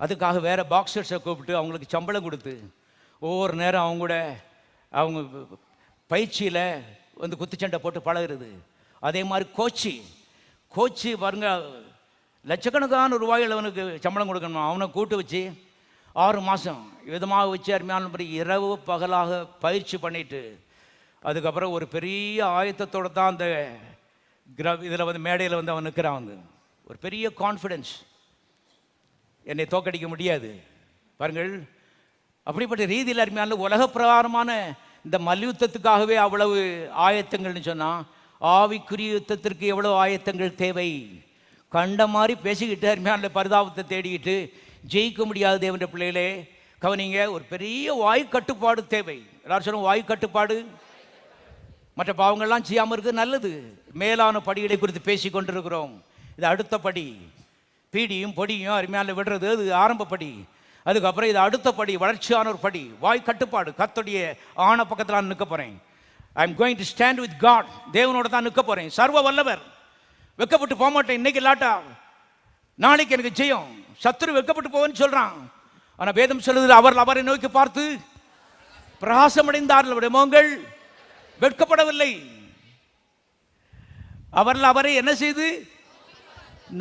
அதுக்காக வேறு பாக்ஸர்ஸை கூப்பிட்டு அவங்களுக்கு சம்பளம் கொடுத்து ஒவ்வொரு நேரம் அவங்க பயிற்சியில் குத்துச்சண்டை போட்டு பழகிறது. அதே மாதிரி கோச்சி பாருங்க, லட்சக்கணக்கான ரூபாயில் அவனுக்கு சம்பளம் கொடுக்கணும். அவனை கூட்டு வச்சு 6 மாதம் விதமாக வச்சு அருமையான இரவு பகலாக பயிற்சி பண்ணிட்டு, அதுக்கப்புறம் ஒரு பெரிய ஆயத்தத்தோடு தான் அந்த இதில் மேடையில் அவன் நிற்கிறான். ஒரு பெரிய கான்ஃபிடென்ஸ், என்னை தோக்கடிக்க முடியாது. பாருங்கள், அப்படிப்பட்ட ரீதியில் அருமையான உலக பிரகாரமான இந்த மல்யுத்தத்துக்காகவே அவ்வளவு ஆயத்தங்கள்னு சொன்னால், ஆவிக்குரிய யுத்தத்திற்கு எவ்வளோ ஆயத்தங்கள் தேவை. கண்ட மாதிரி பேசிக்கிட்டு அருமையான பரிதாபத்தை தேடிக்கிட்டு ஜெயிக்க முடியாது தேவனுடைய பிள்ளைகளே. கவனிங்க, ஒரு பெரிய வாய் கட்டுப்பாடு தேவை. எல்லாரும் சொல்லுவோம், வாய் கட்டுப்பாடு. மற்ற பாவங்கள்லாம் செய்யாமல் இருக்குது, நல்லது. மேலான படிகளை குறித்து பேசி கொண்டிருக்கிறோம். இது அடுத்த படி. பீடியும் பொடியும் அருமையான விடுறது அது ஆரம்ப படி. அதுக்கப்புறம் இது அடுத்த படி, வளர்ச்சியான ஒரு படி, வாய் கட்டுப்பாடு. கர்த்தருடைய ஆன பக்கத்தில் நான் நிற்க போகிறேன். I am going to stand with God. தேவனோட தான் நிற்க போகிறேன். சர்வ வல்லவர். வெக்கப்பட்டு போக மாட்டேன். இன்னைக்கு இல்லாட்டா நாளைக்கு எனக்கு ஜெயம். சத்துரு வெக்கப்பட்டு போவேன்னு சொல்றான். ஆனால் வேதம் சொல்லுது, அவரை நோக்கி பார்த்து பிரகாசமடைந்தார்கள், முகங்கள் வெட்கப்படவில்லை. அவரை என்ன செய்து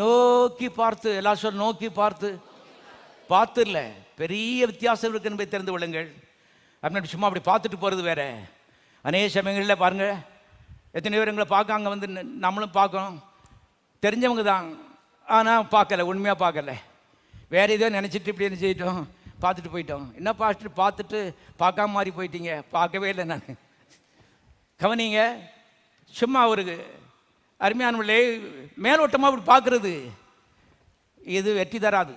நோக்கி பார்த்து. எல்லாம் சொல்ல, நோக்கி பார்த்து இல்லை, பெரிய வித்தியாசம் இருக்கு என்பதை தெரிந்து கொள்ளுங்கள். அப்படி சும்மா அப்படி பார்த்துட்டு போகிறது வேற. அநேக சமயங்களில் பாருங்க, எத்தனை பேர் எங்களை பார்க்காங்க, நம்மளும் பார்க்கணும், தெரிஞ்சவங்க தான், ஆனால் பார்க்கல, உண்மையாக பார்க்கல. வேறு ஏதோ நினச்சிட்டு இப்படி என்ன செய்யிட்டோம், பார்த்துட்டு போயிட்டோம். என்ன பார்த்துட்டு பார்க்காம மாறி போயிட்டீங்க. பார்க்கவே இல்லை நான். கவனிங்க, சும்மா ஒரு அருமையானவர்களே மேலோட்டமாக இப்படி பார்க்கறது இது வெற்றி தராது.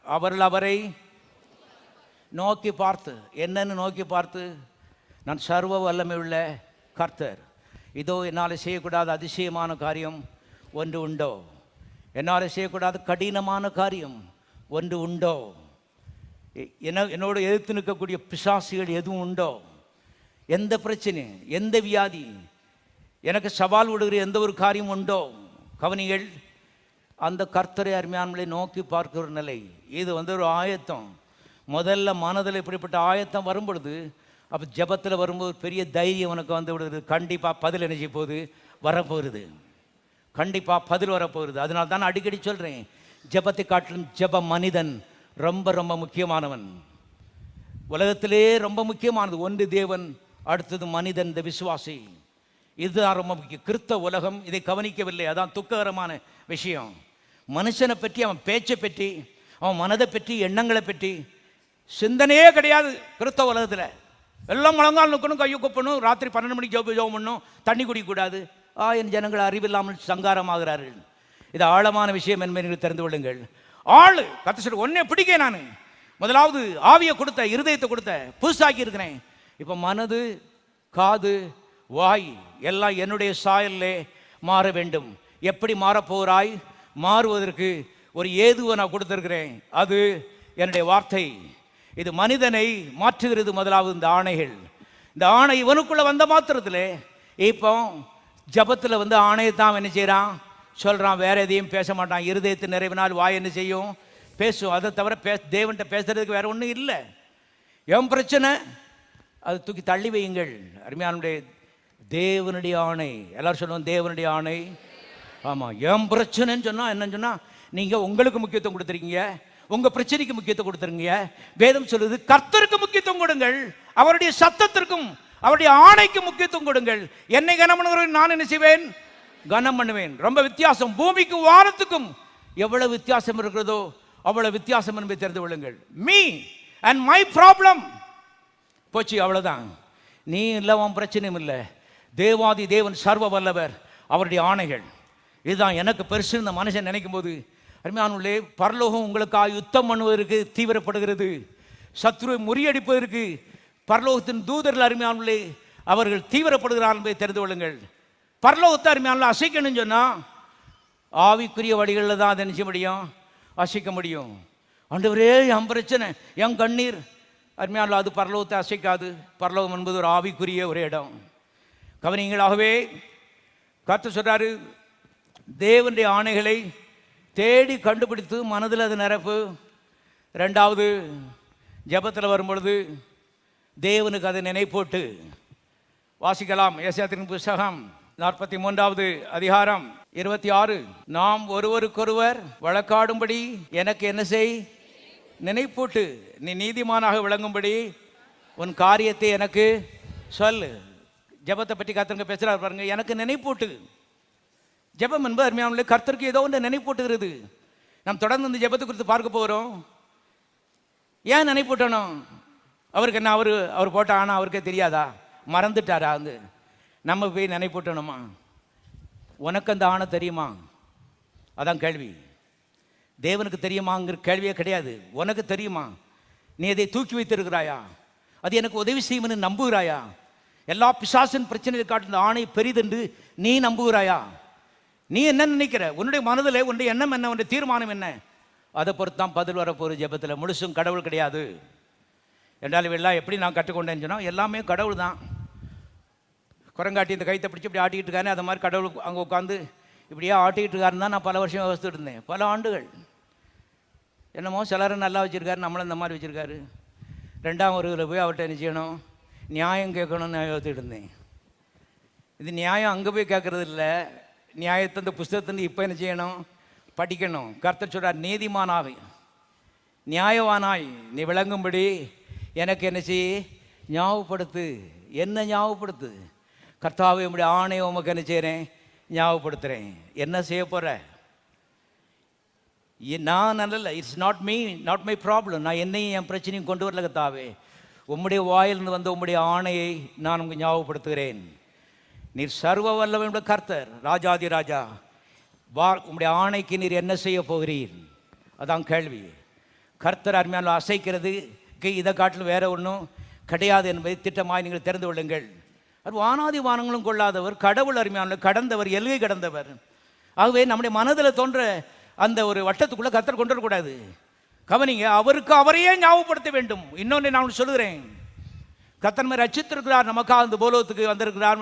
அவரை நோக்கி பார்த்து, என்னன்னு நோக்கி பார்த்து, நான் சர்வ வல்லமை உள்ள கர்த்தர், இதோ என்னால் செய்யக்கூடாத அதிசயமான காரியம் ஒன்று உண்டோ, என்னால் செய்யக்கூடாத கடினமான காரியம் ஒன்று உண்டோ, என்னோடு எதிர்த்து நிற்கக்கூடிய பிசாசுகள் எதுவும் உண்டோ, எந்த பிரச்சனை, எந்த வியாதி, எனக்கு சவால் விடுகிற எந்த ஒரு காரியம் உண்டோ. கவனிகள், அந்த கர்த்தரை அருமையானவர்களை நோக்கி பார்க்கிற நிலை இது ஒரு ஆயத்தம். முதல்ல மனதில் இப்படிப்பட்ட ஆயத்தம் வரும் பொழுது, அப்போ ஜபத்தில் வரும்போது பெரிய தைரியம் உனக்கு வந்து விடுது. கண்டிப்பாக பதில் என்ன செய்ய போகுது, வரப்போகுது. கண்டிப்பாக பதில் வரப்போகுது. அதனால தான் அடிக்கடி சொல்கிறேன், ஜபத்தை காட்டிலும் ஜப மனிதன் ரொம்ப ரொம்ப முக்கியமானவன். உலகத்திலே ரொம்ப முக்கியமானது ஒன்று தேவன், அடுத்தது மனிதன், இந்த விசுவாசி. இதுதான் ரொம்ப முக்கியம். கிறிஸ்தவ உலகம் இதை கவனிக்கவில்லை. அதான் துக்ககரமான விஷயம். மனுஷனை பற்றி, அவன் பேச்சை பற்றி, அவன் மனதை பற்றி, எண்ணங்களை பற்றி சிந்தனையே கிடையாது கிறிஸ்தவ உலகத்தில். எல்லாம் முழங்கால் நிற்கணும், கையை கொப்பணும், ராத்திரி 12 மணிக்கு ஜோம் பண்ணணும், தண்ணி குடிக்கக்கூடாது. என் ஜனங்கள் அறிவில்லாமல் சங்காரமாகிறார்கள். இது ஆழமான விஷயம் என்பதை நீங்கள் தெரிந்து கொள்ளுங்கள். ஆளு கத்த சொல்லி ஒன்னே பிடிக்க, நான் முதலாவது ஆவியை கொடுத்த, இருதயத்தை கொடுத்த, புதுசாக்கி இருக்கிறேன். இப்போ மனது, காது, வாய் எல்லாம் என்னுடைய சாயல்லே மாற வேண்டும். எப்படி மாறப்போகிறாய்? மாறுவதற்கு ஒரு ஏதுவை நான் கொடுத்திருக்கிறேன், அது என்னுடைய வார்த்தை. இது மனிதனை மாற்றுகிறது. முதலாவது இந்த ஆணைகள். இந்த ஆணை இவனுக்குள்ள வந்த மாத்திரத்தில் இப்போ ஜபத்தில் வந்து ஆணையத்தான் என்ன செய்கிறான், சொல்கிறான். வேற எதையும் பேச மாட்டான். இருதயத்து நிறைவினால் வாய் என்ன செய்யும்? பேசும். அதை தவிர தேவன்கிட்ட பேசுறதுக்கு வேற ஒன்றும் இல்லை. என் பிரச்சனை அது தூக்கி தள்ளி வையுங்கள். அருமையானுடைய தேவனுடைய ஆணை. எல்லாரும் சொல்லுவோம் தேவனுடைய ஆணை. ஆமாம், என் பிரச்சனைன்னு சொன்னால் என்னன்னு சொன்னால், நீங்கள் உங்களுக்கு முக்கியத்துவம் கொடுத்துருக்கீங்க, உங்கள் பிரச்சனைக்கு முக்கியத்துவம் கொடுத்துருங்க. வேதம் சொல்லுது கர்த்தருக்கு முக்கியத்துவம் கொடுங்கள், அவருடைய சத்தத்திற்கும் அவருடைய ஆணைக்கு முக்கியத்துவம் கொடுங்கள். என்னை கனம் பண்ணுகிறவர்கள் நான் என்ன செய்வேன்? கனம் பண்ணுவேன். ரொம்ப வித்தியாசம். பூமிக்கும் வானத்துக்கும் எவ்வளவு வித்தியாசம் இருக்கிறதோ அவ்வளவு வித்தியாசம் என்பதை தெரிந்து கொள்ளுங்கள். மீ அண்ட் மை ப்ராப்ளம் போச்சு, அவ்வளோதான். நீ இல்லை, உன் பிரச்சனையும் இல்லை. தேவாதி தேவன் சர்வ வல்லவர், அவருடைய ஆணைகள். இதுதான் எனக்கு பெருசு. இந்த மனுஷன் நினைக்கும் போது அருமையானுள்ளே, பரலோகம் உங்களுக்காக யுத்தம் பண்ணுவதற்கு தீவிரப்படுகிறது. சத்ருவை முறியடிப்பதற்கு பரலோகத்தின் தூதர்கள் அருமையானுள்ளே அவர்கள் தீவிரப்படுகிறார்கள் என்பதை தெரிந்து கொள்ளுங்கள். பரலோகத்தை அருமையானுள்ள அசைக்கணும்னு சொன்னால் ஆவிக்குரிய வழிகளில் தான் அதை நினைச்ச முடியும், அசைக்க முடியும். ஆண்டவரே என் பிரச்சனை, என் கண்ணீர், அருமையானுள்ள அது பரலோகத்தை அசைக்காது. பரலோகம் என்பது ஒரு ஆவிக்குரிய ஒரு இடம். கவனிங்களாகவே கர்த்தர் சொல்றாரு, தேவனுடைய ஆணைகளை தேடி கண்டுபிடித்து மனதில் அது நிரப்பு. ரெண்டாவது, ஜபத்தில் வரும்பொழுது தேவனுக்கு அதை நினைப்போட்டு வாசிக்கலாம். ஏசாயாவின் புஸ்தகம் 43வது அதிகாரம் 26. நாம் ஒருவருக்கொருவர் வழக்காடும்படி எனக்கு என்ன செய்? நினைப்போட்டு. நீ நீதிமானாக விளங்கும்படி உன் காரியத்தை எனக்கு சொல்லு. ஜபத்தை பற்றி கர்த்தருங்க பேசுகிறார் பாருங்க. எனக்கு நினைப்போட்டு. ஜபம் என்பது அருமையான கர்த்தருக்கு ஏதோ ஒன்று நினைப்போட்டுகிறது. நாம் தொடர்ந்து இந்த ஜபத்தை குறித்து பார்க்க போகிறோம். ஏன் நினைப்பூட்டணும்? அவருக்கு என்ன, அவர் போட்ட ஆனா அவருக்கே தெரியாதா? மறந்துட்டாரா? வந்து நம்ம போய் நினைப்பூட்டணுமா? உனக்கு அந்த ஆணை தெரியுமா? அதான் கேள்வி. தேவனுக்கு தெரியுமாங்கிற கேள்வியே கிடையாது. உனக்கு தெரியுமா? நீ அதை தூக்கி வைத்திருக்கிறாயா? அது எனக்கு உதவி செய்யும்னு நம்புகிறாயா? எல்லா பிசாசின் பிரச்சனையை காட்டு இந்த ஆணை பெரிதென்று நீ நம்புகிறாயா? நீ என்ன நினைக்கிற? உன்னுடைய மனதில் உன்னுடைய எண்ணம் என்ன? உன்னுடைய தீர்மானம் என்ன? அதை பொறுத்து தான் பதில் வரப்போகிற ஜெபத்தில். முழுசும் கடவுள் கிடையாது என்றால் இவெல்லாம் எப்படி நான் கற்றுக்கொண்டேன்னு சொன்னால், எல்லாமே கடவுள் தான். குரங்காட்டி இந்த கைத்தை பிடிச்சி இப்படி ஆட்டிக்கிட்டு இருக்காரு, அது மாதிரி கடவுள் அங்கே உட்காந்து இப்படியே ஆட்டிக்கிட்டு இருக்காருன்னு தான் நான் பல வருஷம் யோசித்துட்டு இருந்தேன். பல ஆண்டுகள் என்னமோ சிலரும் நல்லா வச்சுருக்காரு, நம்மளும் இந்த மாதிரி வச்சுருக்காரு. ரெண்டாம் வருவில் போய் அவர்கிட்ட என்ன செய்யணும்? நியாயம் கேட்கணும்னு நான் யோசித்துட்டு இருந்தேன். இது நியாயம் அங்கே போய் கேட்குறது இல்லை, நியாயத்தை இந்த புஸ்தகத்தின் இப்போ என்ன செய்யணும்? படிக்கணும். கர்த்தர் சொல்றார், நீதிமானாக நியாயவானாய் நீ விளங்கும்படி எனக்கு என்ன செய்? ஞாபகப்படுத்து. என்ன ஞாபகப்படுத்து? கர்த்தாவே உம்முடைய ஆணையை உமக்கு என்ன செய்கிறேன்? ஞாபகப்படுத்துகிறேன். என்ன செய்ய போகிற? நான் நல்ல, it's not me, not my problem. நான் என்னையும் என் பிரச்சனையும் கொண்டு வரல கர்த்தாவே. உம்முடைய வாயிலிருந்து வந்த உம்முடைய ஆணையை நான் உங்களுக்கு ஞாபகப்படுத்துகிறேன். நீர் சர்வ வல்லவனுடைய கர்த்தர், ராஜாதி ராஜா. உம்முடைய ஆணைக்கு நீர் என்ன செய்ய போகிறீர்? அதான் கேள்வி. கர்த்தர் அருமையான அசைக்கிறதுக்கு இதை காட்டில் வேற ஒன்றும் கிடையாது என்பதை திட்டமாய் நீங்கள் தெரிந்து கொள்ளுங்கள். அது வானாதி வானங்களும் கொள்ளாதவர், கடவுள் அருமையான கடந்தவர், எல்கை கடந்தவர். ஆகவே நம்முடைய மனதில் தோன்ற அந்த ஒரு வட்டத்துக்குள்ளே கர்த்தர் கொண்டு வரக்கூடாது. கவனிங்க, அவருக்கு அவரையே ஞாபகப்படுத்த வேண்டும். இன்னொன்று நான் சொல்லுகிறேன், கர்த்தர் மேல் ரட்சித்திருக்கிறார், நமக்காக அந்த பூலோகத்துக்கு வந்திருக்கிறார்.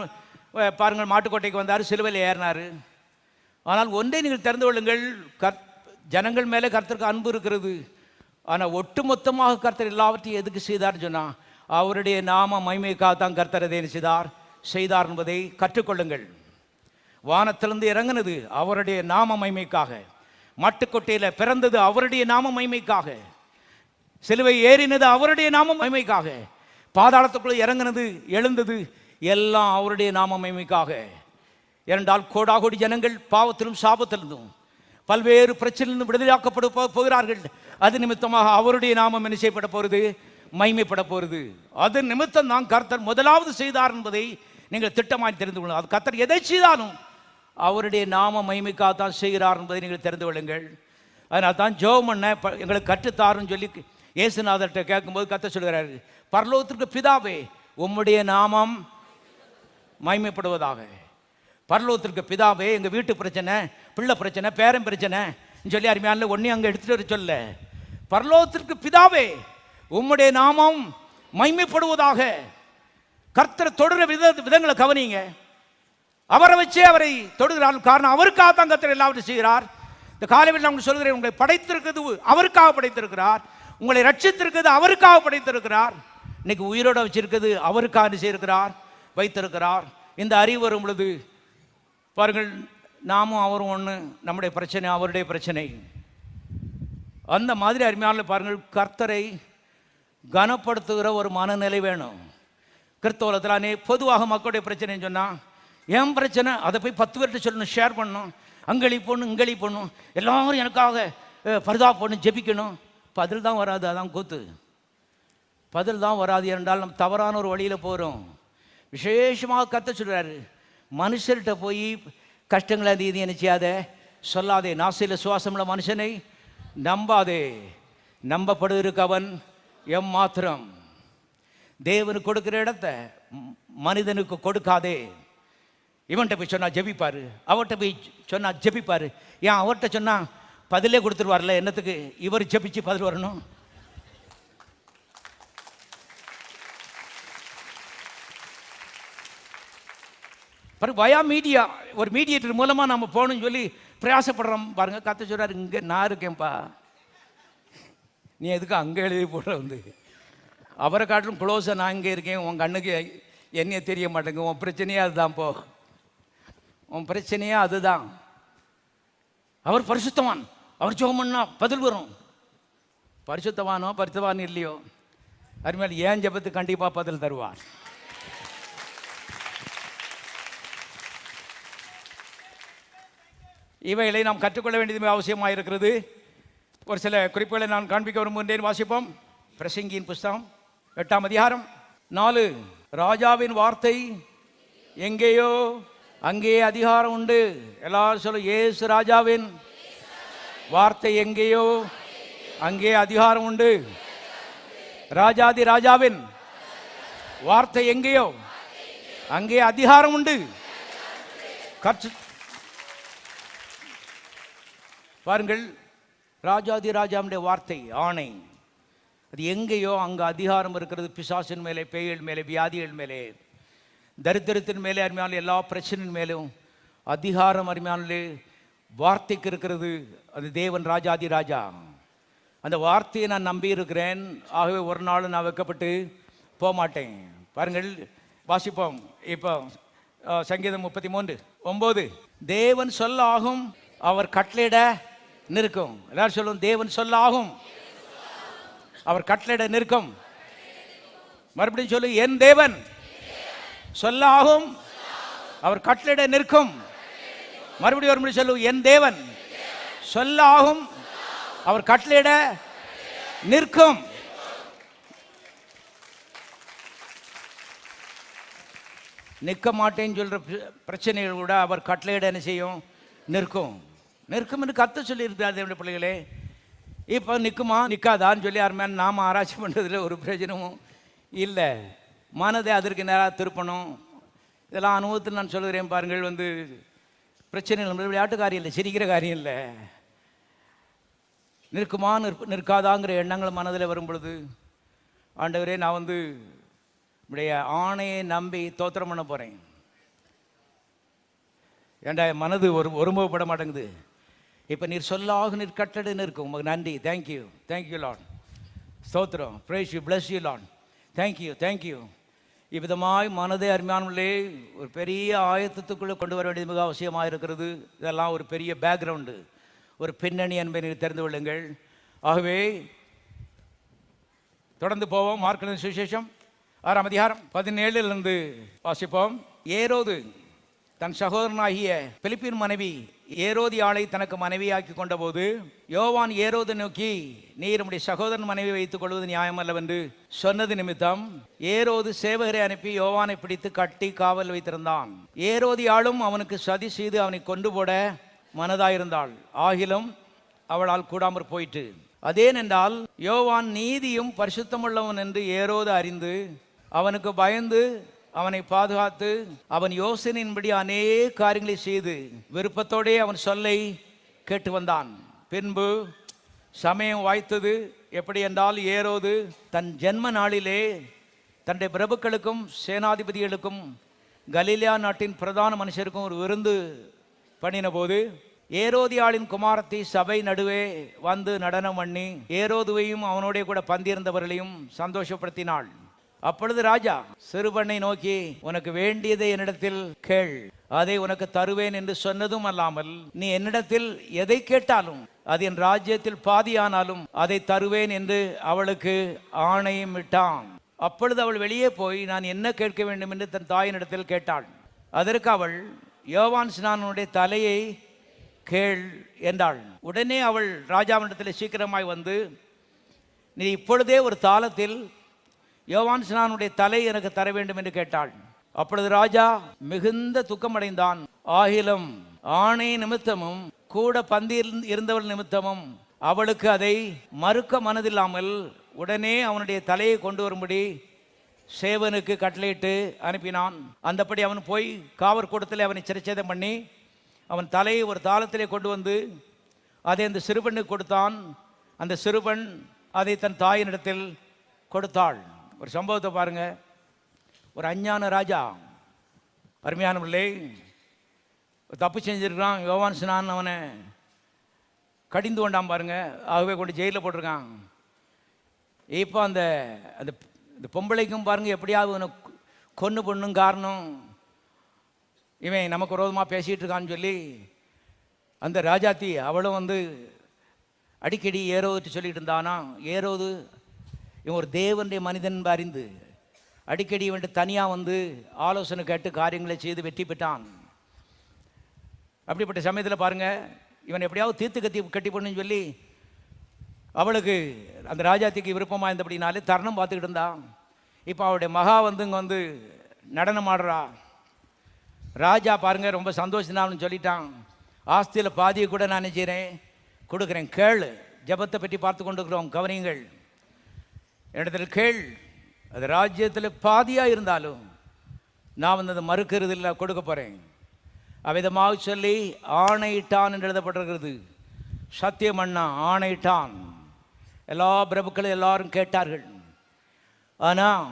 பாருங்கள், மாட்டுக்கோட்டைக்கு வந்தார், சிலுவையில் ஏறினார். ஆனால் ஒன்றை நீங்கள் தெரிந்து கொள்ளுங்கள், ஜனங்கள் மேலே கர்த்தருக்கு அன்பு இருக்கிறது. ஆனால் ஒட்டுமொத்தமாக கர்த்தர் எல்லாவற்றையும் எதுக்கு செய்தார்னு சொன்னால், அவருடைய நாம மகிமைக்காக தான் கர்த்தர் அதை செய்தார் என்பதை கற்றுக்கொள்ளுங்கள். வானத்திலிருந்து இறங்கினது அவருடைய நாம மகிமைக்காக, மாட்டுக்கொட்டையில் பிறந்தது அவருடைய நாம மகிமைக்காக, சிலுவை ஏறினது அவருடைய நாம மகிமைக்காக, பாதாளத்துக்குள்ளே இறங்கினது எழுந்தது எல்லாம் அவருடைய நாம மகிமைக்காக. ஏனென்றால் கோடாகோடி ஜனங்கள் பாவத்திலும் சாபத்திலிருந்தும் பல்வேறு பிரச்சனையிலிருந்து விடுதலையாக்கப்பட போகிறார்கள். அது நிமித்தமாக அவருடைய நாமம் என்ன செய்யப்பட போகிறது? மகிமைப்பட போகிறது. அது நிமித்தம் தான் கர்த்தர் முதலாவது செய்தார் என்பதை நீங்கள் திட்டமாய் தெரிந்து கொள்ளுங்கள். அது கர்த்தர் எதை செய்தாலும் அவருடைய நாம மகிமைக்காகத்தான் செய்கிறார் என்பதை நீங்கள் தெரிந்து கொள்ளுங்கள். அதனால் தான் ஜெபம் பண்ண எங்களுக்கு கற்றுத்தாருன்னு சொல்லி இயேசுநாதர்கிட்ட கேட்கும்போது கர்த்தர் சொல்கிறாரு, பரலோகத்திற்கு பிதாவே உம்முடைய நாமம் மகிமைப்படுவதாக. பரலோகத்திற்கு பிதாவே, எங்கள் வீட்டு பிரச்சனை, பிள்ளை பிரச்சனை, பேரன் பிரச்சனை சொல்லி அருமையான ஒன்றையும் அங்கே எடுத்துகிட்டு வர சொல்ல, பரலோகத்திற்கு பிதாவே உம்முடைய நாமம் மகிமைப்படுவதாக. கர்த்தர் தொடுற விதங்களை கவனிங்க. அவரை வச்சே அவரை தொடுகிறார். காரணம் அவருக்காகத்தான் கர்த்தர் எல்லாவற்றையும் செய்கிறார். இந்த காலையில் நான் உங்களுக்கு சொல்கிறேன், உங்களை படைத்திருக்கிறது அவருக்காக படைத்திருக்கிறார். உங்களை ரட்சித்திருக்கிறது அவருக்காக படைத்திருக்கிறார். இன்னைக்கு உயிரோட வச்சிருக்கிறது அவருக்காக செய்திருக்கிறார், வைத்திருக்கிறார். இந்த அறிவு வரும் பொழுது பாருங்கள், நாமும் அவரும் ஒன்று, நம்முடைய பிரச்சனை அவருடைய பிரச்சனை. அந்த மாதிரி அருமையான பாருங்கள், கர்த்தரை கனப்படுத்துகிற ஒரு மனநிலை வேணும். கிறிஸ்தவத்திலானே பொதுவாக மக்களுடைய பிரச்சனைன்னு சொன்னால், என் பிரச்சனை அதை போய் 10 பேர்கிட்ட சொல்லணும், ஷேர் பண்ணணும், அங்களி போடணும் இங்களி போடணும், எல்லாரும் எனக்காக பரிதா போடணும், ஜெபிக்கணும். பதில் தான் வராது. அதான் கூத்து. பதில் தான் வராது என்றால் நம்ம தவறான ஒரு வழியில் போகிறோம். விசேஷமாக கர்த்தர் சொல்கிறாரு, மனுஷர்கிட்ட போய் கஷ்டங்களை இது நினைச்சாத, சொல்லாதே. நாசில சுவாசமுள்ள மனுஷனை நம்பாதே, நம்பப்படுவதற்கு அவன் எம்மாத்திரம். தேவனுக்கு கொடுக்குற இடத்த மனிதனுக்கு கொடுக்காதே. இவன்கிட்ட போய் சொன்னா ஜெபிப்பாரு, அவர்கிட்ட போய் சொன்னா ஜெபிப்பாரு. ஏன் அவர்கிட்ட சொன்னா பதிலே கொடுத்துருவார்ல, என்னத்துக்கு இவர் ஜெபிச்சு பதில் வரணும்? வயா மீடியா, ஒரு மீடியேட்டர் மூலமாக நம்ம போகணும்னு சொல்லி பிரயாசப்படுறோம் பாருங்க. கர்த்தர் சொல்றாரு, இங்கே நான் இருக்கேன்ப்பா, நீ எதுக்கு அங்கே எழுதி போடுற? வந்து அவரை காட்டிலும் க்ளோஸாக நான் இங்கே இருக்கேன், உன் கண்ணுக்கு என்னைய தெரிய மாட்டேங்க. உன் பிரச்சனையே அதுதான். போ, உன் பிரச்சனையே அதுதான். அவர் பரிசுத்தவான், அவர் ஜெபம் பண்ணா பதில் வரும். பரிசுத்தவானோ பரிசுத்தவான் இல்லையோ, அருமையால் ஏன் ஜெபத்துக்கு கண்டிப்பாக பதில் தருவார். இவைகளை நாம் கற்றுக்கொள்ள வேண்டியது அவசியமாக இருக்கிறது. ஒரு சில குறிப்புகளை நான் காண்பிக்க விரும்புகின்றேன். வாசிப்போம். பிரசங்கியின் புஸ்தகம் 8ஆம் அதிகாரம் 4. ராஜாவின் வார்த்தை எங்கேயோ அங்கே அதிகாரம் உண்டு. எல்லாரும் சொல்லும், இயேசு ராஜாவின் வார்த்தை எங்கேயோ அங்கே அதிகாரம் உண்டு. ராஜாதி ராஜாவின் வார்த்தை எங்கேயோ அங்கே அதிகாரம் உண்டு. பாருங்கள், ராஜாதி ராஜாவுடைய வார்த்தை, ஆணை, அது எங்கேயோ அங்கே அதிகாரம் இருக்கிறது. பிசாசின் மேலே, பேய்கள் மேலே, வியாதிகள் மேலே, தரித்திரத்தின் மேலே, அருமையான எல்லா பிரச்சனையின் மேலும் அதிகாரம் அருமையானே வார்த்தைக்கு இருக்கிறது. அது தேவன் ராஜாதி ராஜா. அந்த வார்த்தையை நான் நம்பி இருக்கிறேன். ஆகவே ஒரு நாள் நான் வைக்கப்பட்டு போக மாட்டேன். பாருங்கள், வாசிப்போம். இப்போ சங்கீதம் 33:9. தேவன் சொல்லாகும், அவர் கட்டளையிட நிற்கும். எல்லாரும் சொல்லும், தேவன் சொல்லாகும், அவர் கட்டளையிட நிற்கும். மறுபடியும் சொல்லு, என் தேவன் சொல்லாகும், அவர் கட்டளையிட நிற்கும். மறுபடியும் ஒரு முறை சொல்லு, என் தேவன் சொல்லாகும், அவர் கட்டளையிட நிற்கும். நிற்க மாட்டேன்னு சொல்ற பிரச்சனைகள் கூட அவர் கட்டளையிட என்ன செய்யும்? நிற்கும். நிற்கும் என்று கர்த்தர் சொல்லியிருக்கிறார். தேவனுடைய பிள்ளைகளே, இப்போ நிற்குமா நிற்காதான்னு சொல்லி யாருமே நாம் ஆராய்ச்சி பண்ணுறதுல ஒரு பிரயோஜனமும் இல்லை. மனதை அதற்கு நேராக திருப்பணும். இதெல்லாம் அனுபவத்தில் நான் சொல்கிறேன். பாருங்கள், வந்து பிரச்சனைகள் விளையாட்டு காரியம் இல்லை, சிரிக்கிற காரியம் இல்லை. நிற்குமா நிற்காதாங்கிற எண்ணங்கள் மனதில் வரும் பொழுது, ஆண்டவரே, நான் வந்து உடைய ஆணையை நம்பி தோத்திரம் பண்ண போகிறேன். ஏண்டா மனது ஒருமுகப்பட மாட்டேங்குது. இப்போ நீர் சொல்லாக நீர் கட்டளை நிற்கும். உங்களுக்கு நன்றி. Thank you, thank you lord. ஸ்தோத்திரம். Praise you, bless you lord. Thank you, thank you. இவ்விதமாய் மனதை அருமையானே ஒரு பெரிய ஆயத்தத்துக்குள்ளே கொண்டு வர வேண்டியது மிக அவசியமாக இருக்கிறது. இதெல்லாம் ஒரு பெரிய பேக்ரவுண்டு, ஒரு பின்னணி என்பதை நீங்கள் தெரிந்து கொள்ளுங்கள். ஆகவே தொடர்ந்து போவோம். மார்க் சுவிசேஷம் 6ஆம் அதிகாரம் 17 வாசிப்போம். ஏரோது தன் சகோதரனாகிய பிலிப்பின் மனைவி ஏரோதியாளை தனக்கு மனைவியாக்கி கொண்டபோது யோவான் ஏரோதை நோக்கி, நீர் உம்முடைய சகோதரன் மனைவி வைத்துக் கொள்வது நியாயமல்லவென்று சொன்னது நிமித்தம் ஏரோது சேவகரை அனுப்பி யோவானை பிடித்து கட்டி காவல் வைத்திருந்தான். ஏரோதியாளும் அவனுக்கு சதி செய்து அவனை கொண்டு போட மனதாயிருந்தாள். ஆகிலும் அவளால் கூடாமற் போயிற்று. அதேனென்றால் யோவான் நீதியும் பரிசுத்தமுள்ளவன் என்று ஏரோது அறிந்து அவனுக்கு பயந்து அவனை பாதுகாத்து அவன் யோசனையின்படி அநேக காரியங்களை செய்து விருப்பத்தோடே அவன் சொல்லை கேட்டு வந்தான். பின்பு சமயம் வாய்த்தது. எப்படி என்றால், ஏரோது தன் ஜென்ம நாளிலே தன்னுடைய பிரபுக்களுக்கும் சேனாதிபதிகளுக்கும் கலிலேயா நாட்டின் பிரதான மனுஷருக்கும் ஒரு விருந்து பண்ணின போது ஏரோதியாளின் குமாரத்தை சபை நடுவே வந்து நடனம் பண்ணி ஏரோதுவையும் அவனோட கூட பந்தியிருந்தவர்களையும் சந்தோஷப்படுத்தினாள். அப்பொழுது ராஜா சிறுபெண்ணை நோக்கி, உனக்கு வேண்டியதை என்னிடத்தில் கேள், அதை உனக்கு தருவேன் என்று சொன்னதும் அல்லாமல், நீ என்னிடத்தில் எதை கேட்டாலும் அது என் ராஜ்யத்தில் பாதியானாலும் அதை தருவேன் என்று அவளுக்கு ஆணையும் இட்டான். அப்பொழுது அவள் வெளியே போய் நான் என்ன கேட்க வேண்டும் என்று தன் தாயினிடத்தில் கேட்டாள். அதற்கு அவள், யோவான் ஸ்நானனுடைய தலையை கேள் என்றாள். உடனே அவள் ராஜாவினிடத்தில் சீக்கிரமாய் வந்து, நீ இப்பொழுதே ஒரு தாளத்தில் யோவான் ஸ்நானனுடைய தலை எனக்கு தர வேண்டும் என்று கேட்டாள். அப்பொழுது ராஜா மிகுந்த துக்கமடைந்தான். ஆகிலும் ஆணை நிமித்தமும் கூட பந்தியில் இருந்தவள் நிமித்தமும் அவளுக்கு அதை மறுக்க மனதில்லாமல் உடனே அவனுடைய தலையை கொண்டு வரும்படி சேவனுக்கு கட்டளையிட்டு அனுப்பினான். அந்தபடி அவன் போய் காவற்கூடத்தில் அவனை சிறைச்சேதம் பண்ணி அவன் தலையை ஒரு தாளத்திலே கொண்டு வந்து அதை அந்த சிறுபெண்ணுக்கு கொடுத்தான். அந்த சிறுபெண் அதை தன் தாயினிடத்தில் கொடுத்தாள். ஒரு சம்பவத்தை பாருங்க. ஒரு அஞ்ஞான ராஜா, அருமையான பிள்ளை, தப்பு செஞ்சிருக்கான். யோவான் ஸ்நானன் அவனை கடிந்து கொண்டான் பாருங்க. ஆகவே கொண்டு ஜெயிலில் போட்டிருக்கான். இப்போ அந்த அந்த பொம்பளைக்கும் பாருங்க எப்படியாவது இவனை கொன்று பொண்ணும் காரணம் இவன் நமக்கு விரோதமாக பேசிகிட்டு இருக்கான்னு சொல்லி அந்த ராஜாத்தி அவளும் வந்து அடிக்கடி ஏரோது சொல்லிட்டு இருந்தானா. ஏரோது இவன் ஒரு தேவனுடைய மனிதன் அறிந்து அடிக்கடி இவன்ட்டு தனியாக வந்து ஆலோசனை கேட்டு காரியங்களை செய்து வெற்றி பெற்றான். அப்படிப்பட்ட சமயத்தில் பாருங்கள், இவன் எப்படியாவது தீர்த்து கட்டி போடணும்னு சொல்லி அவளுக்கு அந்த ராஜாத்திக்கு விருப்பமாக இருந்தபடினாலே தருணம் பார்த்துக்கிட்டு இருந்தான். இப்போ அவளுடைய மகா வந்து இங்கே வந்து நடனம் ஆடுறா. ராஜா பாருங்க ரொம்ப சந்தோஷம்னு சொல்லிட்டான். ஆஸ்தியில் பாதியை கூட நான் நினைக்கிறேன் கொடுக்குறேன், கேள். ஜபத்தை பற்றி பார்த்து கொண்டு இருக்கிறோம், கவனிங்கள். இடத்துல கேள். அது ராஜ்யத்தில் பாதியாக இருந்தாலும் நான் வந்து அதை மறுக்கிறது இல்லை, கொடுக்க போகிறேன். அவ்விதமாக சொல்லி ஆணையிட்டான் என்று எழுதப்பட்டிருக்கிறது. சத்தியம் அண்ணா ஆணையிட்டான். எல்லா பிரபுக்களும் எல்லாரும் கேட்டார்கள். ஆனால்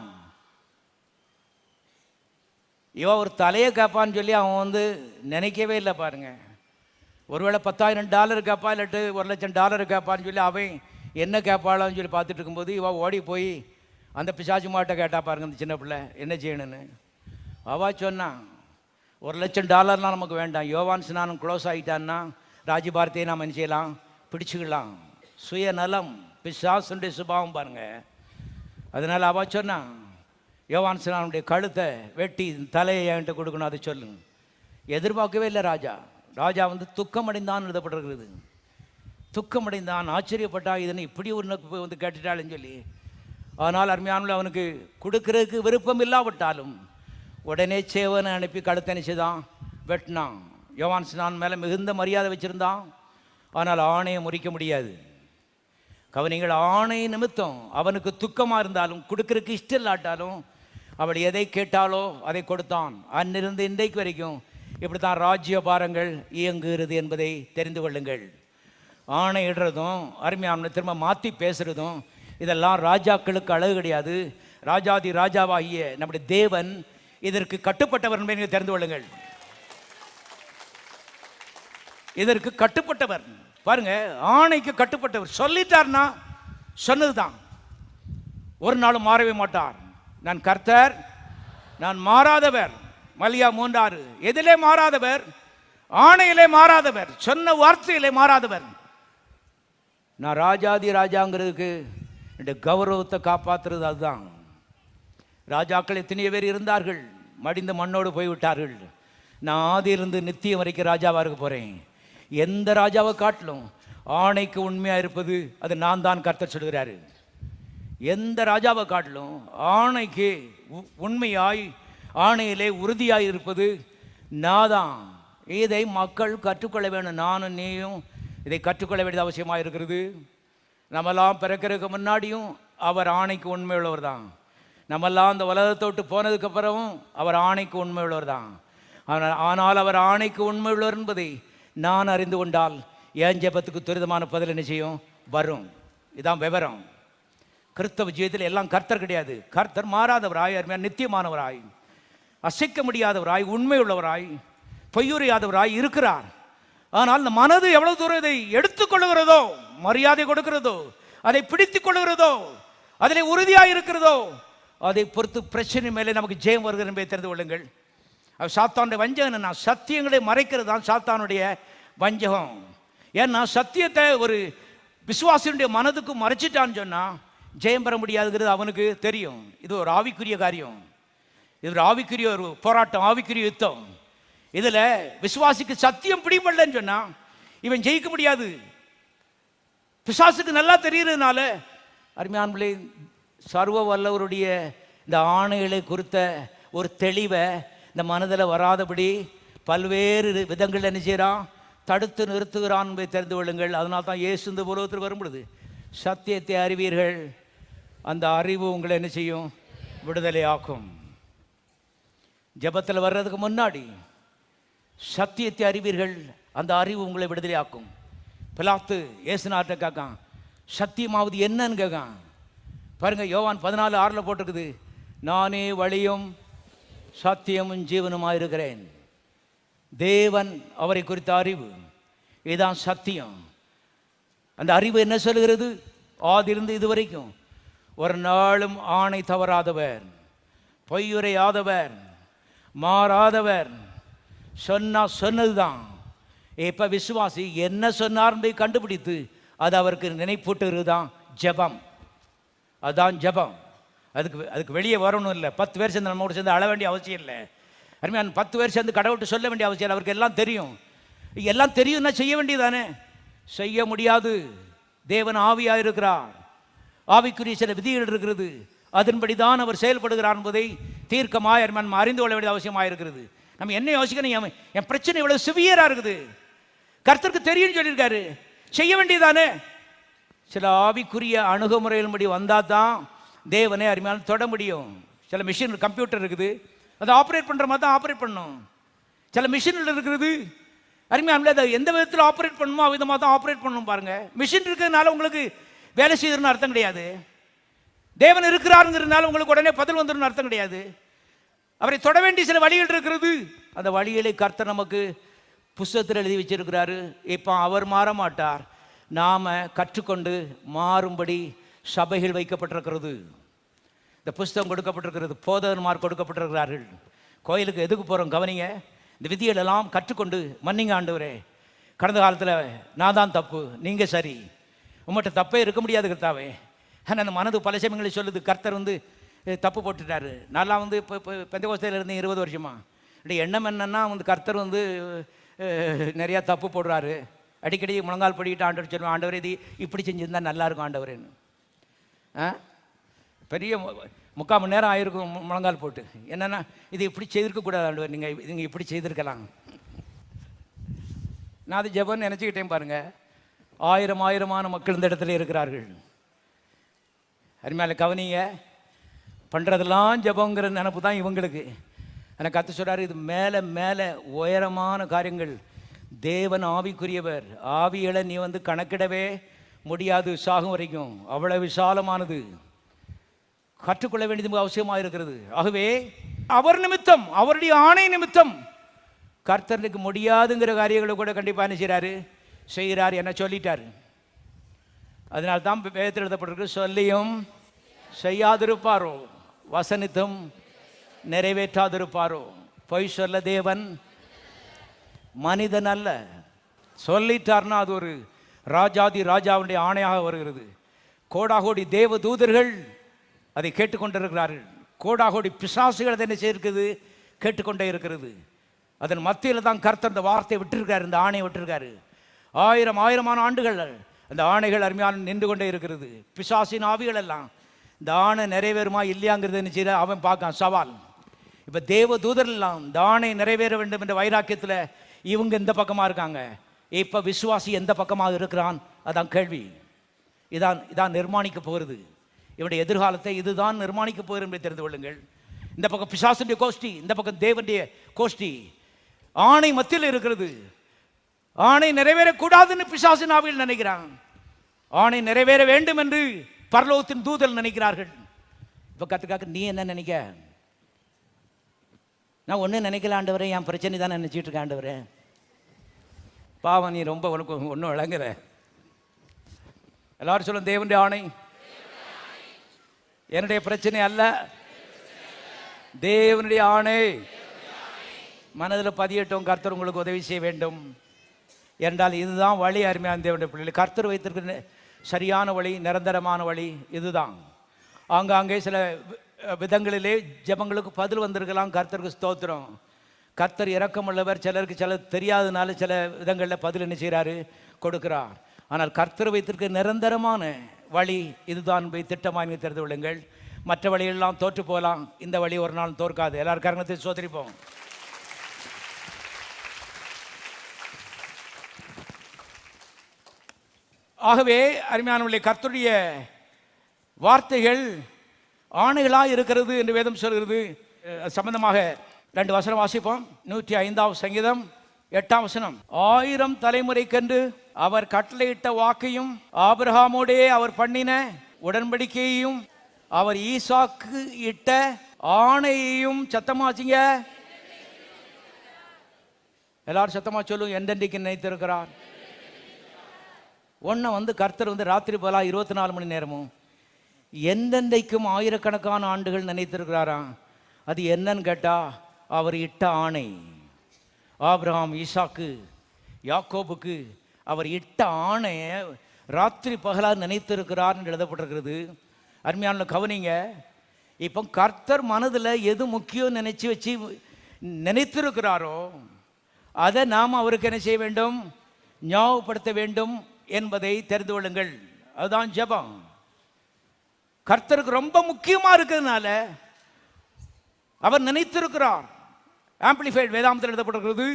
இவன் ஒரு தலையை கேட்பான்னு சொல்லி அவன் வந்து நினைக்கவே இல்லை பாருங்க. ஒருவேளை $10,000 கேட்பா, இல்லாட்டு $1,00,000 கேட்பான்னு சொல்லி அவன் என்ன கேட்பாளான்னு சொல்லி பார்த்துட்டு இருக்கும்போது இவன் ஓடி போய் அந்த பிசாசு மாட்டை கேட்டா பாருங்க. அந்த சின்ன பிள்ளை என்ன செய்யணும்னு அவா சொன்னான், $1,00,000 நமக்கு வேண்டாம். யோவான் ஸ்நானம் க்ளோஸ் ஆகிட்டான்னா ராஜ்யபாரத்தையே நாம் என்ன செய்யலாம், பிடிச்சிக்கலாம். சுயநலம், பிசாசுடைய சுபாவம் பாருங்க. அதனால் அவா சொன்னான், யோவான் ஸ்நானனுடைய கழுத்தை வெட்டி தலையை என்கிட்ட கொடுக்கணும், அதை சொல்லுங்க. எதிர்பார்க்கவே இல்லை ராஜா. ராஜா வந்து துக்கமடைந்தான் எழுதப்பட்டிருக்கிறது. துக்கமடைந்தான், ஆச்சரியப்பட்டான், இதனை இப்படி ஒன்று வந்து கேட்டுட்டாள்னு சொல்லி. ஆனால் அருமையான அவனுக்கு கொடுக்கறதுக்கு விருப்பம் இல்லாவிட்டாலும் உடனே சேவனை அனுப்பி கழுத்தை நினைச்சுதான் வெட்டினான். யோவான் ஸ்நானன் மேலே மிகுந்த மரியாதை வச்சுருந்தான். ஆனால் ஆணையை முறிக்க முடியாது. கவனிங்கள், ஆணை நிமித்தம் அவனுக்கு துக்கமாக இருந்தாலும் கொடுக்கறதுக்கு இஷ்டம் இல்லாட்டாலும் அவள் எதை கேட்டாலோ அதை கொடுத்தான். அன்னிருந்து இன்றைக்கு வரைக்கும் இப்படி தான் ராஜ்ய பாரங்கள் இயங்குகிறது என்பதை தெரிந்து கொள்ளுங்கள். ஆணையிடுறதும் அருமையான திரும்ப மாற்றி பேசுகிறதும் இதெல்லாம் ராஜாக்களுக்கு அழகு கிடையாது. ராஜாதி ராஜாவாகிய நம்முடைய தேவன் இதற்கு கட்டுப்பட்டவர் என்பதை நீங்கள் தெரிந்து கொள்ளுங்கள். இதற்கு கட்டுப்பட்டவர் பாருங்க, ஆணைக்கு கட்டுப்பட்டவர். சொல்லிட்டார்னா சொன்னதுதான், ஒரு நாளும் மாறவே மாட்டார். நான் கர்த்தர், நான் மாறாதவர். மல்லியா 3:6. எதிலே மாறாதவர்? ஆணையிலே மாறாதவர், சொன்ன வார்த்தையிலே மாறாதவர். நான் ராஜாதி ராஜாங்கிறதுக்கு இந்த கௌரவத்தை காப்பாற்றுறது அதுதான். ராஜாக்கள் எத்தனையோ பேர் இருந்தார்கள், மடிந்த மண்ணோடு போய்விட்டார்கள். நான் ஆதியிலிருந்து நித்தியம் வரைக்கும் ராஜாவாக இருக்க போகிறேன். எந்த ராஜாவை காட்டிலும் ஆணைக்கு உண்மையாக இருப்பது அது நான் தான் கர்த்தர் சொல்கிறாரு. எந்த ராஜாவை காட்டிலும் ஆணைக்கு உண்மையாய் ஆணையிலே உறுதியாய் இருப்பது நான் தான். இதை மக்கள் கற்றுக்கொள்ள வேண்டும். நானும் நீயும் இதை கற்றுக்கொள்ள வேண்டியது அவசியமாக இருக்கிறது. நம்மெல்லாம் பிறக்கிறதுக்கு முன்னாடியும் அவர் ஆணைக்கு உண்மை உள்ளவர் தான். நம்மெல்லாம் அந்த உலகத்தை விட்டு போனதுக்கப்புறமும் அவர் ஆணைக்கு உண்மை உள்ளவர் தான். ஆனால் அவர் ஆணைக்கு உண்மை உள்ளவர் என்பதை நான் அறிந்து கொண்டால் என் ஜெபத்துக்கு துரிதமான பதில் என்ன செய்யும்? வரும். இதான் விவரம். கிறிஸ்தவ ஜீவிதத்தில் எல்லாம் கர்த்தர் கிடையாது. கர்த்தர் மாறாதவராய், அருமையான நித்தியமானவராய், அசைக்க முடியாதவராய், உண்மை உள்ளவராய், பொய்யுரையாதவராய் இருக்கிறார். ஆனால் இந்த மனது எவ்வளவு தூரம் இதை எடுத்துக்கொள்ளுகிறதோ, மரியாதை கொடுக்கிறதோ, அதை பிடித்துக் கொள்ளுகிறதோ, அதில் உறுதியாக இருக்கிறதோ, அதை பொறுத்து பிரச்சனை மேலே நமக்கு ஜெயம் வருகிறது என்பதை தெரிந்து கொள்ளுங்கள். சாத்தானுடைய வஞ்சகம் என்னன்னா, சத்தியங்களை மறைக்கிறது தான் சாத்தானுடைய வஞ்சகம். ஏன்னா சத்தியத்தை ஒரு விசுவாசியுடைய மனதுக்கு மறைச்சிட்டான்னு சொன்னால் ஜெயம் பெற முடியாதுங்கிறது அவனுக்கு தெரியும். இது ஒரு ஆவிக்குரிய காரியம். இது ஒரு ஆவிக்குரிய ஒரு போராட்டம், ஆவிக்குரிய யுத்தம். இதில் விசுவாசிக்கு சத்தியம் பிடிபடலன்னு சொன்னால் இவன் ஜெயிக்க முடியாது. பிசாசுக்கு நல்லா தெரிகிறதுனால அருமையானவர்களே, சர்வ வல்லவருடைய இந்த ஆணைகளை குறித்த ஒரு தெளிவை இந்த மனதில் வராதபடி பல்வேறு விதங்கள் என்ன செய்கிறான்? தடுத்து நிறுத்துகிறான் என்பதை தெரிந்து கொள்ளுங்கள். அதனால தான் இயேசு இந்த உலகத்தில் வரும்பொழுது சத்தியத்தை அறிவீர்கள், அந்த அறிவு உங்களை என்ன செய்யும்? விடுதலை ஆக்கும். ஜெபத்தில் வர்றதுக்கு முன்னாடி சத்தியத்தை அறிவீர்கள், அந்த அறிவு உங்களை விடுதலை ஆக்கும். பிலாத்து இயேசுநாட்ட கேட்கான், சத்தியமாவது என்னன்னு கேட்கான். பாருங்க, யோவான் 14:6 போட்டிருக்குது, நானே வழியும் சத்தியமும் ஜீவனுமாக இருக்கிறேன். தேவன் அவரை குறித்த அறிவு, இதுதான் சத்தியம். அந்த அறிவு என்ன சொல்கிறது? ஆதிலிருந்து இதுவரைக்கும் ஒரு நாளும் ஆணை தவறாதவர், பொய்யுரையாதவர், மாறாதவர், சொன்னதுதான். இப்ப விசுவாசி என்ன சொன்னார்னு கண்டுபிடித்து அது அவருக்கு நினைப்பூட்டுகிறது தான் ஜெபம். அதுதான் ஜெபம். அதுக்கு வெளியே வரணும் இல்லை. 10 பேர் சேர்ந்து நம்ம கூட சேர்ந்து அழ வேண்டிய அவசியம் இல்லை. அருமையான 10 பேர் சேர்ந்து கடவுள்கிட்ட சொல்ல வேண்டிய அவசியம் இல்லை. அவருக்கு எல்லாம் தெரியும். எல்லாம் தெரியும்னா செய்ய வேண்டியதானே? செய்ய முடியாது. தேவன் ஆவியாக இருக்கிறார். ஆவிக்குரிய சில விதிகள் இருக்கிறது. அதன்படி தான் அவர் செயல்படுகிறார் என்பதை தீர்க்கமாய் நம்ம அறிந்து கொள்ள வேண்டிய அவசியமாக இருக்கிறது. நம்ம என்ன யோசிக்கணும்? என் பிரச்சனை இவ்வளவு சிவியராக இருக்குது, கர்த்தருக்கு தெரியும்னு சொல்லியிருக்காரு, செய்ய வேண்டியதானே? சில ஆவிக்குரிய அணுகுமுறையின்படி வந்தால் தான் தேவனே அருமையான தொட முடியும். சில மிஷின், கம்ப்யூட்டர் இருக்குது, அதை ஆப்ரேட் பண்ணுற மாதிரி தான் ஆப்ரேட் பண்ணணும். சில மிஷினில் இருக்கிறது அருமையான அதை எந்த விதத்தில் ஆப்ரேட் பண்ணணுமோ விதமாக தான் ஆப்ரேட் பண்ணணும். பாருங்கள், மிஷின் இருக்கிறதுனால உங்களுக்கு வேலை செய்யணும்னு அர்த்தம் கிடையாது. தேவன் இருக்கிறாருங்கிறதுனால உங்களுக்கு உடனே பதில் வந்துடும் அர்த்தம் கிடையாது. அவரை தொட வேண்டிய சில வழிகள் இருக்கிறது. அந்த வழிகளை கர்த்தர் நமக்கு புஸ்தகத்தில் எழுதி வச்சிருக்கிறாரு. இப்போ அவர் மாற மாட்டார். நாம் கற்றுக்கொண்டு மாறும்படி சபைகள் வைக்கப்பட்டிருக்கிறது. இந்த புஸ்தகம் கொடுக்கப்பட்டிருக்கிறது. போதகன்மார் கொடுக்கப்பட்டிருக்கிறார்கள். கோயிலுக்கு எதுக்கு போகிறோம்? கவனிங்க. இந்த விதிகளெல்லாம் கற்றுக்கொண்டு மன்னிங்க ஆண்டவரே, கடந்த காலத்தில் நான் தான் தப்பு, நீங்கள் சரி, உங்கள்கிட்ட தப்பே இருக்க முடியாது கர்த்தாவே. ஆனால் அந்த மனது பல சமயங்களில் சொல்லுது, கர்த்தர் தப்பு போட்டுட்டாரு. நான்லாம் இப்போ பெந்தகோஸ்தையில் இருந்தேன் 20 வருஷமா. என்னுடைய எண்ணம் என்னன்னா கர்த்தர் நிறையா தப்பு போடுறாரு. அடிக்கடி முழங்கால் படிக்கிட்டு ஆண்டவர் சொல்லுவேன், ஆண்டவர் இது இப்படி செஞ்சுருந்தா நல்லாயிருக்கும் ஆண்டவரேன்னு. பெரிய 3/4 மணி நேரம் ஆயிருக்கும் முழங்கால் போட்டு. என்னென்னா இது இப்படி செய்திருக்கக்கூடாது ஆண்டவர், நீங்கள் இப்படி செய்திருக்கலாம். நான் அது ஜெபம்னு நினச்சிக்கிட்டேன். பாருங்கள், ஆயிரமான மக்கள் இந்த இடத்துல இருக்கிறார்கள். அருமையால கவனிங்க, பண்ணுறதெல்லாம் ஜெபங்கிற நினப்பு தான் இவங்களுக்கு. எனக்கு கற்று சொல்கிறாரு, இது மேலே மேலே உயரமான காரியங்கள். தேவன் ஆவிக்குரியவர். ஆவிகளை நீ கணக்கிடவே முடியாது சாகும் வரைக்கும். அவ்வளோ விசாலமானது. கற்றுக்கொள்ள வேண்டியது அவசியமாக இருக்கிறது. ஆகவே அவர் நிமித்தம், அவருடைய ஆணை நிமித்தம் கர்த்தருக்கு முடியாதுங்கிற காரியங்களை கூட கண்டிப்பாக என்ன செய்கிறார் என்ன சொல்லிட்டார். அதனால தான் வேதத்தில் எழுதப்பட்டிருக்கு, சொல்லியும் செய்யாதிருப்பாரோ, வசனித்தும் நிறைவேற்றாதிருப்பாரோ. பொய் சொல்ல தேவன் மனிதன் அல்ல. சொல்லிட்டார்னா அது ஒரு ராஜாதி ராஜாவுடைய ஆணையாக வருகிறது. கோடாகோடி தேவ தூதர்கள் அதை கேட்டுக்கொண்டிருக்கிறார்கள். கோடாகோடி பிசாசுகள் அதை என்ன செய்திருக்குது? கேட்டுக்கொண்டே இருக்கிறது. அதன் மத்தியில் தான் கர்த்தர் இந்த வார்த்தையை விட்டிருக்காரு, இந்த ஆணையை விட்டிருக்காரு. ஆயிரமான ஆண்டுகள் அந்த ஆணைகள் அருமையான நின்று கொண்டே இருக்கிறது. பிசாசின் ஆவிகள் எல்லாம் இந்த ஆணை நிறைவேறுமா இல்லையாங்கிறது நிச்சயம் அவன் பார்க்கான், சவால். இப்போ தேவ தூதரெல்லாம் இந்த ஆணை நிறைவேற வேண்டும் என்ற வைராக்கியத்தில் இவங்க இந்த பக்கமாக இருக்காங்க. இப்போ விசுவாசி எந்த பக்கமாக இருக்கிறான், அதான் கேள்வி. இதான் நிர்மாணிக்க போகிறது இவனுடைய எதிர்காலத்தை, இதுதான் நிர்மாணிக்க போகிறது என்பதை தெரிந்து கொள்ளுங்கள். இந்த பக்கம் பிசாசுடைய கோஷ்டி, இந்த பக்கம் தேவனுடைய கோஷ்டி. ஆணை மத்தியில் இருக்கிறது. ஆணை நிறைவேறக்கூடாதுன்னு பிசாசின் ஆவியில் நினைக்கிறான். ஆணை நிறைவேற வேண்டும் என்று பரலோகத்தின் தூதல் நினைக்கிறார்கள். இப்போ கத்துக்காக்க நீ என்ன நினைக்க? நான் ஒன்றும் நினைக்கல ஆண்டவரே, என் பிரச்சனை தான் நினைச்சிட்டு இருக்கேன் ஆண்டவரே. பாவம், நீ ரொம்ப உனக்கு ஒன்றும் விளங்குற. எல்லாரும் சொல்லும் தேவனுடைய ஆணை என்னுடைய பிரச்சனை அல்ல, தேவனுடைய ஆணை மனதில் பதியட்டும். கர்த்தர் உங்களுக்கு உதவி செய்ய வேண்டும் என்றால் இதுதான் வழி. அருமையான தேவனுடைய பிள்ளைகள், கர்த்தர் வைத்திருக்கிற சரியான வழி, நிரந்தரமான வழி இதுதான். ஆங்காங்கே சில விதங்களிலே ஜெபங்களுக்கு பதில் வந்திருக்கலாம். கர்த்தருக்கு ஸ்தோத்திரம். கர்த்தர் இரக்கமுள்ளவர். சிலருக்கு சில தெரியாதனால சில விதங்களில் பதில் என்ன செய்கிறாரு, கொடுக்கிறார். ஆனால் கர்த்தர் வைத்திருக்க நிரந்தரமான வழி இதுதான் திட்டமாக தெரிந்து கொள்ளுங்கள். மற்ற வழியெல்லாம் தோற்று போகலாம், இந்த வழி ஒரு நாள் தோற்காது. எல்லாரும் கரணத்தை சோதரிப்போம். ஆகவே அருமையானவர்களே, கர்த்தருடைய வார்த்தைகள் ஆணைகளாக இருக்கிறது என்று வேதம் சொல்கிறது. சம்பந்தமாக 2 வசனம் வாசிப்போம். 105 சங்கீதம் 8 வசனம். 1000 தலைமுறைக்கென்று அவர் கட்டளையிட்ட வாக்கையும் ஆபிரகாமோடே அவர் பண்ணின உடன்படிக்கையையும் அவர் ஈசாக்கு இட்ட ஆணையையும் சத்தமாச்சிங்க. எல்லாரும் சத்தமா சொல்லுங்க. எந்தெண்டைக்கு நினைத்திருக்கிறார். ஒன்றை கர்த்தர் ராத்திரி போலா 24 மணி நேரமும் எந்தெந்தைக்கும் ஆயிரக்கணக்கான ஆண்டுகள் நினைத்திருக்கிறாராம். அது என்னன்னு கேட்டா, அவர் இட்ட ஆணை. ஆபிரகாம், ஈசாக்கு, யாக்கோபுக்கு அவர் இட்ட ஆணையை ராத்திரி பகலாக நினைத்திருக்கிறார் என்று எழுதப்பட்டிருக்கிறது. அருமையான கவனிங்க. இப்போ கர்த்தர் மனதில் எது முக்கியம் நினைச்சு வச்சு நினைத்திருக்கிறாரோ அதை நாம் அவருக்கு என்ன செய்ய வேண்டும், ஞாபகப்படுத்த வேண்டும் என்பதை தெரிந்து கொள்ளுங்கள். அதுதான் ஜெபம். கர்த்தருக்கு ரொம்ப முக்கியமா இருக்கிறதுனால அவர் நினைத்திருக்கிறார். ஆம்பிளிஃபைட் வேதாந்தத்தில் எழுதப்பட்டிருக்கிறது,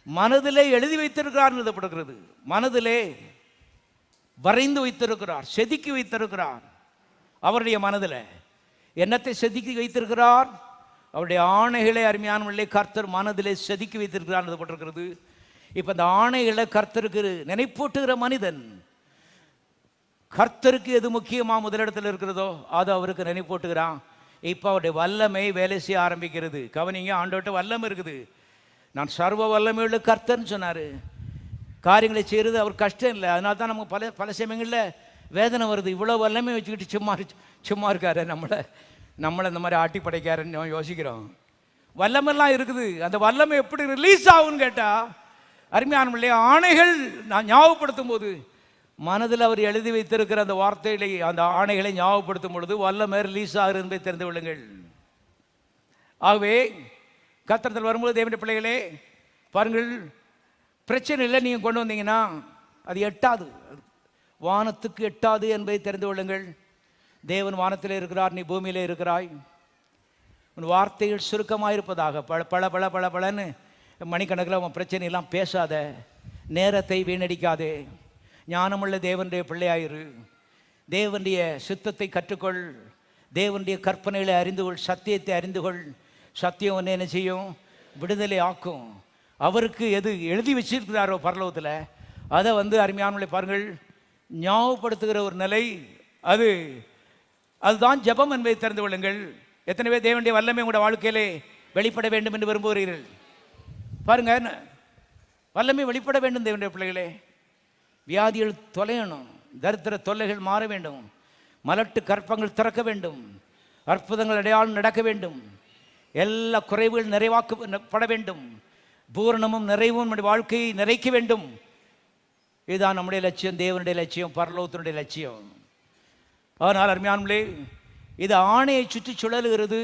மனதிலே எழுதி வைத்திருக்கிறார் எழுதப்பட்டிருக்கிறது. மனதிலே வரைந்து வைத்திருக்கிறார், செதுக்கி வைத்திருக்கிறார். அவருடைய மனதில் என்னத்தை செதுக்கி வைத்திருக்கிறார்? அவருடைய ஆணைகளை. அருமையானவர்களே, கர்த்தர் மனதிலே செதுக்கி வைத்திருக்கிறார் எழுதப்பட்டிருக்கிறது. இப்போ இந்த ஆணைகளை கர்த்தருக்கு நினைப்பூட்டுகிற மனிதன், கர்த்தருக்கு எது முக்கியமாக முதலிடத்தில் இருக்கிறதோ அது அவருக்கு நினைப்பூட்டுகிறான். இப்போ அவருடைய வல்லமை வேலை செய்ய ஆரம்பிக்கிறது. கவனிங்க, ஆண்டவர்கிட்ட வல்லமை இருக்குது. நான் சர்வ வல்லமையுள்ள கர்த்தர்னு சொன்னார். காரியங்களை செய்கிறது அவர் கஷ்டம் இல்லை. அதனால தான் நமக்கு பல சமயங்களில் வேதனை வருது. இவ்வளோ வல்லமை வச்சுக்கிட்டு சும்மா இருக்காரு, நம்மளை இந்த மாதிரி ஆட்டி படைக்காருன்னு யோசிக்கிறோம். வல்லமெல்லாம் இருக்குது. அந்த வல்லமை எப்படி ரிலீஸ் ஆகும்னு கேட்டால், அருமையானவர்களே, ஆணைகள் நான் ஞாபகப்படுத்தும் போது மனதில் அவர் எழுதி வைத்திருக்கிற அந்த வார்த்தைகளை, அந்த ஆணைகளை ஞாபகப்படுத்தும் பொழுது வல்லமை ரிலீஸ் ஆகுது என்பதை தெரிந்து கொள்ளுங்கள். ஆகவே கர்த்தர் வரும்போது தேவனுடைய பிள்ளைகளே பாருங்கள், பிரச்சனை இல்லை நீங்கள் கொண்டு வந்தீங்கன்னா அது எட்டாது, வானத்துக்கு எட்டாது என்பதை தெரிந்து கொள்ளுங்கள். தேவன் வானத்திலே இருக்கிறார், நீ பூமியிலே இருக்கிறாய். உன் வார்த்தைகள் சுருக்கமாக இருப்பதாக. பல மணிக்கணக்கில் உன் பிரச்சனையெல்லாம் பேசாத, நேரத்தை வீணடிக்காதே. ஞானமுள்ள தேவனுடைய பிள்ளையாயிரு. தேவனுடைய சித்தத்தை கற்றுக்கொள், தேவனுடைய கற்பனைகளை அறிந்து கொள், சத்தியத்தை அறிந்து கொள். சத்தியம் ஒன்று என்ன செய்யும், விடுதலை ஆக்கும். அவருக்கு எது எழுதி வச்சிருக்கிறாரோ பரலோகத்தில் அதை அருமையானவர்களை பாருங்கள், ஞாபகப்படுத்துகிற ஒரு நிலை, அதுதான் ஜெபம் என்பதை தெரிந்து கொள்ளுங்கள். எத்தனை பேர் தேவனுடைய வல்லமை உங்களுடைய வாழ்க்கையிலே வெளிப்பட வேண்டும் என்று விரும்புகிறீர்கள்? பாருங்க, வல்லமை வெளிப்பட வேண்டும் தேவனுடைய பிள்ளைகளே. வியாதிகள் தொலையணும், தரித்திர தொல்லைகள் மாற வேண்டும், மலட்டு கற்பங்கள் திறக்க வேண்டும், அற்புதங்கள் அடையாளம் நடக்க வேண்டும், எல்லா குறைவுகள் நிறைவாக்கப்பட வேண்டும், பூரணமும் நிறைவும் நம்முடைய வாழ்க்கையை நிறைக்க வேண்டும். இதுதான் நம்முடைய லட்சியம், தேவனுடைய லட்சியம், பரலோகத்தினுடைய லட்சியம். அதனால் அருமையானவர்களே, இது ஆணையை சுற்றி சுழலுகிறது.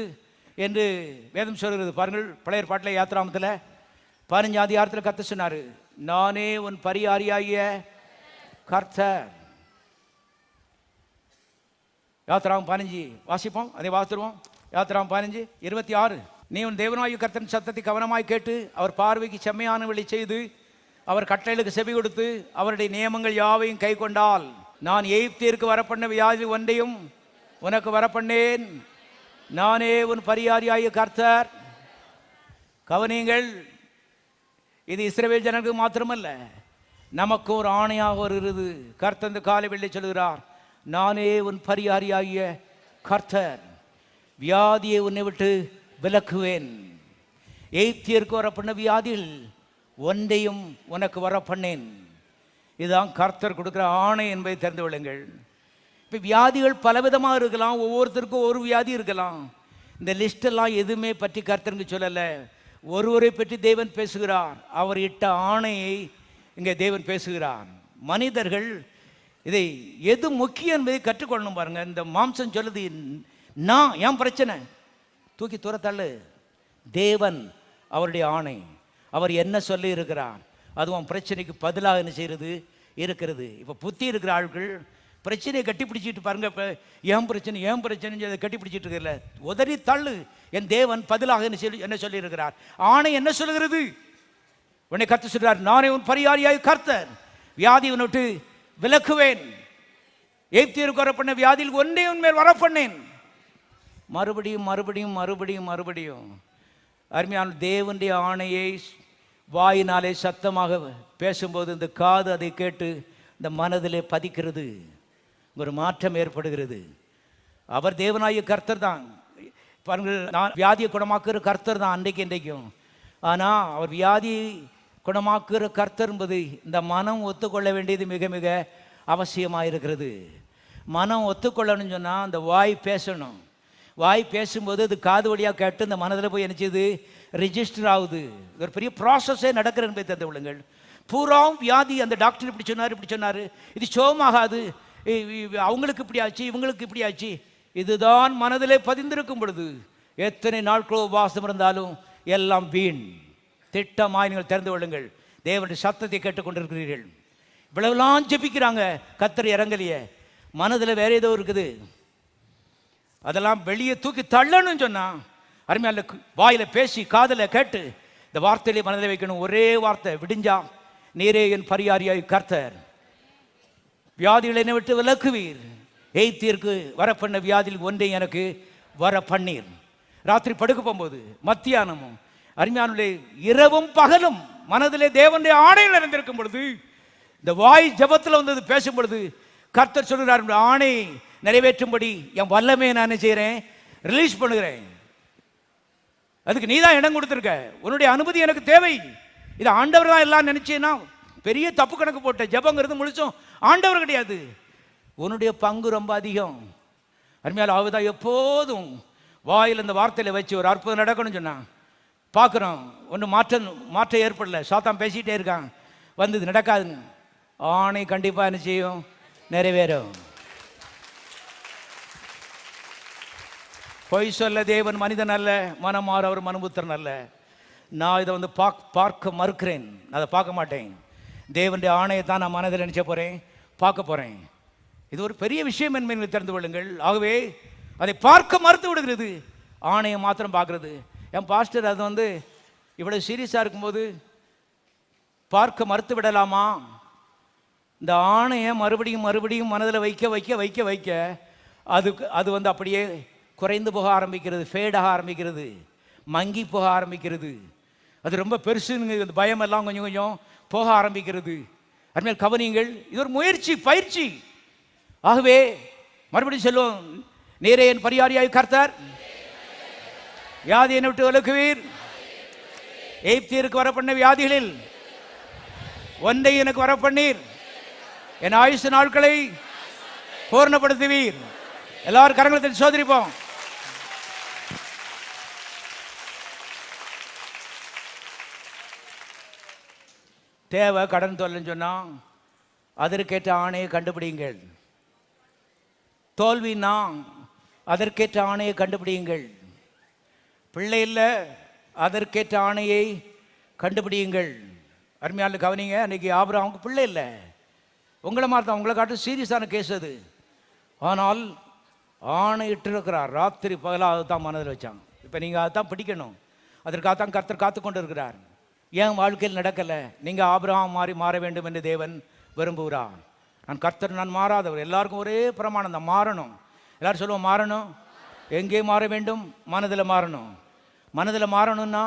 என்று வேதம் சொல்கிறது. பாருங்கள், பழைய ஏற்பாட்டில் யாத்திராமத்தில் 15 அதிகாரத்தில் கர்த்தர் சொன்னார், நானே உன் பரியாரியாகிய கர்த்தர். யாத்திராமம் 15 வாசிப்போம், அதை வாசிடுவோம். யாத்திராமம் 15:26. நீ உன் தேவனாகிய கர்த்தரின் சத்தத்தை கவனமாய் கேட்டு அவர் பார்வைக்கு செம்மையான வழி செய்து அவர் கட்டளைகளுக்கு செவி கொடுத்து அவருடைய நியமங்கள் யாவையும் கை கொண்டால் நான் எகிப்திற்கு வரப்பண்ண வியாதி ஒன்றையும் உனக்கு வரப்பண்ணேன். நானே உன் பரியாரியாகிய கர்த்தர். கவனியுங்கள், இது இஸ்ரவேல் ஜனங்களுக்கு மாத்திரமல்ல, நமக்கு ஒரு ஆணையாக வருகிறது. கர்த்தர் இந்த காலை வெள்ளை சொல்கிறார், நானே உன் பரியாரியாகிய கர்த்தர். வியாதியை உன்னை விட்டு விலக்குவேன். எகிப்தியருக்கு வரப்பண்ண வியாதியில் ஒன்றையும் உனக்கு வரப்பண்ணேன். இதுதான் கர்த்தர் கொடுக்குற ஆணை என்பதை தெரிந்து கொள்ளுங்கள். இப்போ வியாதிகள் பலவிதமாக இருக்கலாம், ஒவ்வொருத்தருக்கும் ஒரு வியாதி இருக்கலாம். இந்த லிஸ்டெல்லாம் எதுவுமே பற்றி கர்த்தருக்கு சொல்லலை. ஒருவரை பற்றி தேவன் பேசுகிறார். அவர் இட்ட ஆணையை இங்கே தேவன் பேசுகிறார். மனிதர்கள் இதை எது முக்கியம் என்பதை கற்றுக்கொள்ளணும். பாருங்க, இந்த மாம்சம் சொல்லுது, நான் ஏன் பிரச்சனை தூக்கி தூரத்தள்ளு. தேவன் அவருடைய ஆணை, அவர் என்ன சொல்லி இருக்கிறார், அதுவும் பிரச்சனைக்கு பதிலாக என்ன செய்கிறது இருக்கிறது. இப்போ புத்தி இருக்கிற ஆட்கள் பிரச்சனையை கட்டி பிடிச்சிட்டு பாருங்க, இப்போ ஏன் பிரச்சனை அதை கட்டி பிடிச்சிட்டு இருக்கல, உதறி தள்ளு. என் தேவன் பதிலாக என்ன சொல்லி இருக்கிறார், ஆணை என்ன சொல்லுகிறது. உன்னை கர்த்தர் சொல்றார், நானே உன் பரியாரியாய் கர்த்தர், வியாதி உன்னை விட்டு விலக்குவேன். எகிப்தியருக்கு வரப்பண்ண வியாதியில் ஒன்றே உன்மேல் வரப்பண்ணேன். மறுபடியும் மறுபடியும் மறுபடியும் மறுபடியும் அருமையான தேவனுடைய ஆணையை வாயினாலே சத்தமாக பேசும்போது இந்த காது அதை கேட்டு இந்த மனதிலே பதிக்கிறது, ஒரு மாற்றம் ஏற்படுகிறது. அவர் தேவனாகிய கர்த்தர் தான். பாருங்கள், நான் வியாதியை குணமாக்குற கர்த்தர் தான் அன்றைக்கு இன்றைக்கும். ஆனால் அவர் வியாதி குணமாக்குற கர்த்தர் என்பது இந்த மனம் ஒத்துக்கொள்ள வேண்டியது மிக மிக அவசியமாக இருக்கிறது. மனம் ஒத்துக்கொள்ளணும்னு சொன்னால் அந்த வாய் பேசணும். வாய் பேசும்போது அது காது வழியாக கேட்டு இந்த மனதில் போய் நினச்சிது ரிஜிஸ்டர் ஆகுது. ஒரு பெரிய ப்ராசஸே நடக்கிற என்பதை தந்து விடுங்கள். பூராவும் வியாதி, அந்த டாக்டர் இப்படி சொன்னார், இது சோமாகாது, அவங்களுக்கு இப்படி ஆச்சு, இவங்களுக்கு இப்படி ஆச்சு. இதுதான் மனதிலே பதிந்திருக்கும் பொழுது எத்தனை நாட்களோ உபவாசம் இருந்தாலும் எல்லாம் வீண். திட்டமாய் நீங்கள் தெரிந்து கொள்ளுங்கள். தேவனுடைய சத்தத்தை கேட்டுக்கொண்டிருக்கிறீர்கள். இவ்வளவுலாம் ஜெபிக்கிறாங்க, கர்த்தர் இறங்கலையே, மனதில் வேற ஏதோ இருக்குது. அதெல்லாம் வெளியே தூக்கி தள்ளணும்னு சொன்னா அருமையால வாயில பேசி காதல கேட்டு இந்த வார்த்தையிலே மனதில் வைக்கணும். ஒரே வார்த்தை, விடிஞ்சா நீரே என் பரியாரியாய் கர்த்தர், வியாதிகளை என்னை விட்டு விலக்குவீர். எகிப்தியருக்கு வரப்பண்ண வியாதியில் ஒன்றை எனக்கு வர பண்ணீர். ராத்திரி படுக்க போகும்போது மத்தியானமும் அருமையானுடைய இரவும் பகலும் மனதிலே தேவனுடைய ஆணையில் நிறைந்திருக்கும் பொழுது இந்த வாய் ஜபத்தில் வந்தது பேசும் பொழுது கர்த்தர் சொல்கிறார், ஆணை நிறைவேற்றும்படி என் வல்லமையை நான் செய்கிறேன், ரிலீஸ் பண்ணுகிறேன். அதுக்கு நீ தான் இடம் கொடுத்துருக்க, உன்னுடைய அனுமதி எனக்கு தேவை. இது ஆண்டவர் தான் எல்லாம் நினைச்சேன்னா பெரிய தப்பு கணக்கு போட்ட. ஜபங்கிறது முழுசும் ஆண்டவர் கிடையாது, உன்னுடைய பங்கு ரொம்ப அதிகம். அருமையால் அவதான் எப்போதும் வாயில் இந்த வார்த்தையில் வச்சு ஒரு அற்புதம் நடக்கணும்னு சொன்னான். பார்க்குறோம், ஒன்றும் மாற்றம் ஏற்படல, சாத்தான் பேசிகிட்டே இருக்கான், வந்து இது நடக்காதுங்க. ஆணை கண்டிப்பாக என்ன செய்யும், நிறைவேறும். பொய் சொல்ல தேவன் மனிதன் அல்ல, மனம் மாற அவர் மனுபுத்திரன் அல்ல. நான் இதை வந்து பார்க்க மறுக்கிறேன், அதை பார்க்க மாட்டேன். தேவனுடைய ஆணையை தான் நான் மனதில் நினைச்ச போகிறேன், பார்க்க போகிறேன். இது ஒரு பெரிய விஷயம் என்பதை தெரிந்து கொள்ளுங்கள். ஆகவே அதை பார்க்க மறுத்து விடுகிறது, ஆணையை மாத்திரம் பார்க்கறது. என் பாஸ்டர் அது வந்து இவ்வளவு சீரியஸாக இருக்கும்போது பார்க்க மறுத்து விடலாமா? இந்த ஆணையை மறுபடியும் மறுபடியும் மனதில் வைக்க வைக்க வைக்க வைக்க அது வந்து அப்படியே குறைந்து போக ஆரம்பிக்கிறது, ஃபேடாக ஆரம்பிக்கிறது, மங்கி போக ஆரம்பிக்கிறது. அது ரொம்ப பெருசுங்க, இந்த பயமெல்லாம் கொஞ்சம் கொஞ்சம் போக ஆரம்பிக்கிறது. அதுமாதிரி கவனிங்கள், இது ஒரு முயற்சி, பயிற்சி. ஆகவே மறுபடியும் சொல்லுவோம், நீரே என் பரியாரியாய் கர்த்தர், வியாதியை விட்டு விலக்குவீர். எகிப்தியருக்கு வரப்பண்ண வியாதிகளில் ஒன்றை எனக்கு வரப்பண்ணீர். என் ஆயுசு நாட்களை பூர்ணப்படுத்துவீர். எல்லாரும் கரங்களை சோதரிப்போம். தேவை கடன் தொல்லைன்னு சொன்னால் அதற்கேற்ற ஆணையை கண்டுபிடிங்கள். தோல்வினா அதற்கேற்ற ஆணையை கண்டுபிடிங்கள். பிள்ளை இல்லை, அதற்கேற்ற ஆணையை கண்டுபிடியுங்கள். அருமையான கவனிங்க, அன்றைக்கி ஆபிரகாமுக்கு பிள்ளை இல்லை. உங்களை மாதிரி தான், உங்களை காட்டும் சீரியஸான கேஸ் அது. ஆனால் ஆணையிட்டு இருக்கிறார். ராத்திரி பகலாக தான் மனதில் வச்சாங்க. இப்போ நீங்கள் அதைத்தான் பிடிக்கணும். அதற்காகத்தான் கர்த்தர் காத்து கொண்டு இருக்கிறார். ஏன் வாழ்க்கையில் நடக்கலை? நீங்கள் ஆபிரகாம் மாற வேண்டும் என்று தேவன் விரும்புகிறார். நான் கர்த்தர், நான் மாறாதவர். எல்லாருக்கும் ஒரே பிரமாணம் தான், மாறணும். எல்லாரும் சொல்லுவோம் மாறணும். எங்கே மாற வேண்டும்? மனதில் மாறணும். மனதில் மாறணும்னா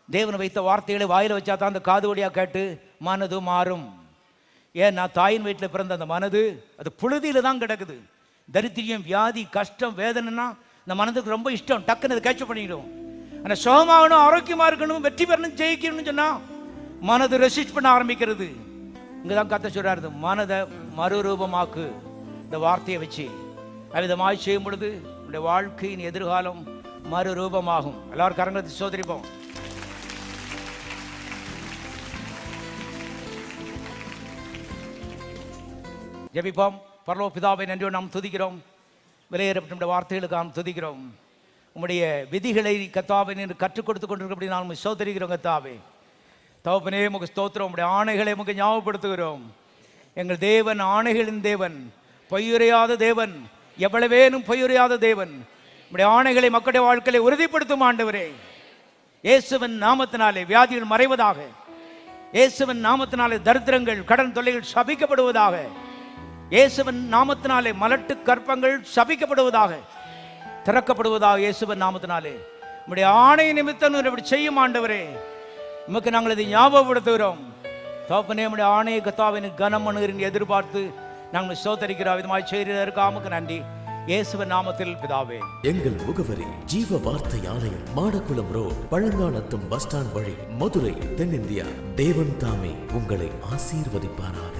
தேவன் வைத்த வார்த்தைகளை வாயில் வச்சா தான் அந்த காது வழியாக கேட்டு மனது மாறும். ஏன், நான் தாயின் வீட்டில் பிறந்த அந்த மனது அது புழுதியில் தான் கிடக்குது. தரித்திரியம், வியாதி, கஷ்டம், வேதனைன்னா இந்த மனதுக்கு ரொம்ப இஷ்டம். டக்குன்னு அதை கேட்ச் பண்ணிடும். ஆனால் சுகமாகணும், ஆரோக்கியமாக இருக்கணும், வெற்றி பெறணும், ஜெயிக்கணும்னு சொன்னால் மனது ரெசிஸ்ட் பண்ண ஆரம்பிக்கிறது. இங்கே தான் கத்த சொல்றாரு, மனதை மறுரூபமாக்கு. இந்த வார்த்தையை வச்சு அவ்விதமாய் செய்யும் பொழுது உடைய வாழ்க்கையின் எதிர்காலம் மறுரூபமாகும். எல்லாரும் கரங்களை சோதரிப்போம். ஜெபிப்போம். பரலோக பிதாவை நன்றியோடு நாம் துதிக்கிறோம். விலையேறப்பட்ட வார்த்தைகளுக்கு நாம் துதிக்கிறோம். உம்முடைய விதிகளை கத்தாவை என்று கற்றுக் கொடுத்து கொண்டிருக்கப்படி நாம் சோதரிக்கிறோம். கத்தாவே தகப்பனே, உமக்கு ஸ்தோத்திரம். உம்முடைய ஆணைகளை உமக்கு ஞாபகப்படுத்துகிறோம். எங்கள் தேவன் ஆணைகளின் தேவன், பொய்யுரையாத தேவன், எவ்வளவேனும் பொய்யுரையாத தேவன். உம்முடைய ஆணைகளை மக்களுடைய வாழ்க்கையை உறுதிப்படுத்தும் ஆண்டவரே. இயேசுவின் நாமத்தினாலே வியாதிகள் மறைவதாக. இயேசுவின் நாமத்தினாலே தரித்திரங்கள், கடன் தொல்லைகள் சபிக்கப்படுவதாக. இயேசுவின் நாமத்தினாலே மலட்டு கற்பங்கள் சபிக்கப்படுவதாக, திறக்கப்படுவதாக. இயேசுவின் நாமத்தினாலே உம்முடைய ஆணை நிமித்தம் இப்படி செய்யும் ஆண்டவரே. உமக்கு நாங்கள் இதை ஞாபகப்படுத்துகிறோம். தகப்பனே, உம்முடைய ஆணையை கத்தாவின் கனம் அணுகிறேன் எதிர்பார்த்து நாங்கள் சோதரிக்கிறோம். விதமாய் செய்கிறதற்கு ஆமக்கு நன்றி. இயேசுவின் நாமத்தில் பிதாவே. எங்கள் முகவரி ஜீவ வார்த்தை ஆலயம், Madakkulam road, Palanganatham bus stand வழி, மதுரை, தென்னிந்தியா. தேவன் தாமே உங்களை ஆசீர்வதிப்பாராக.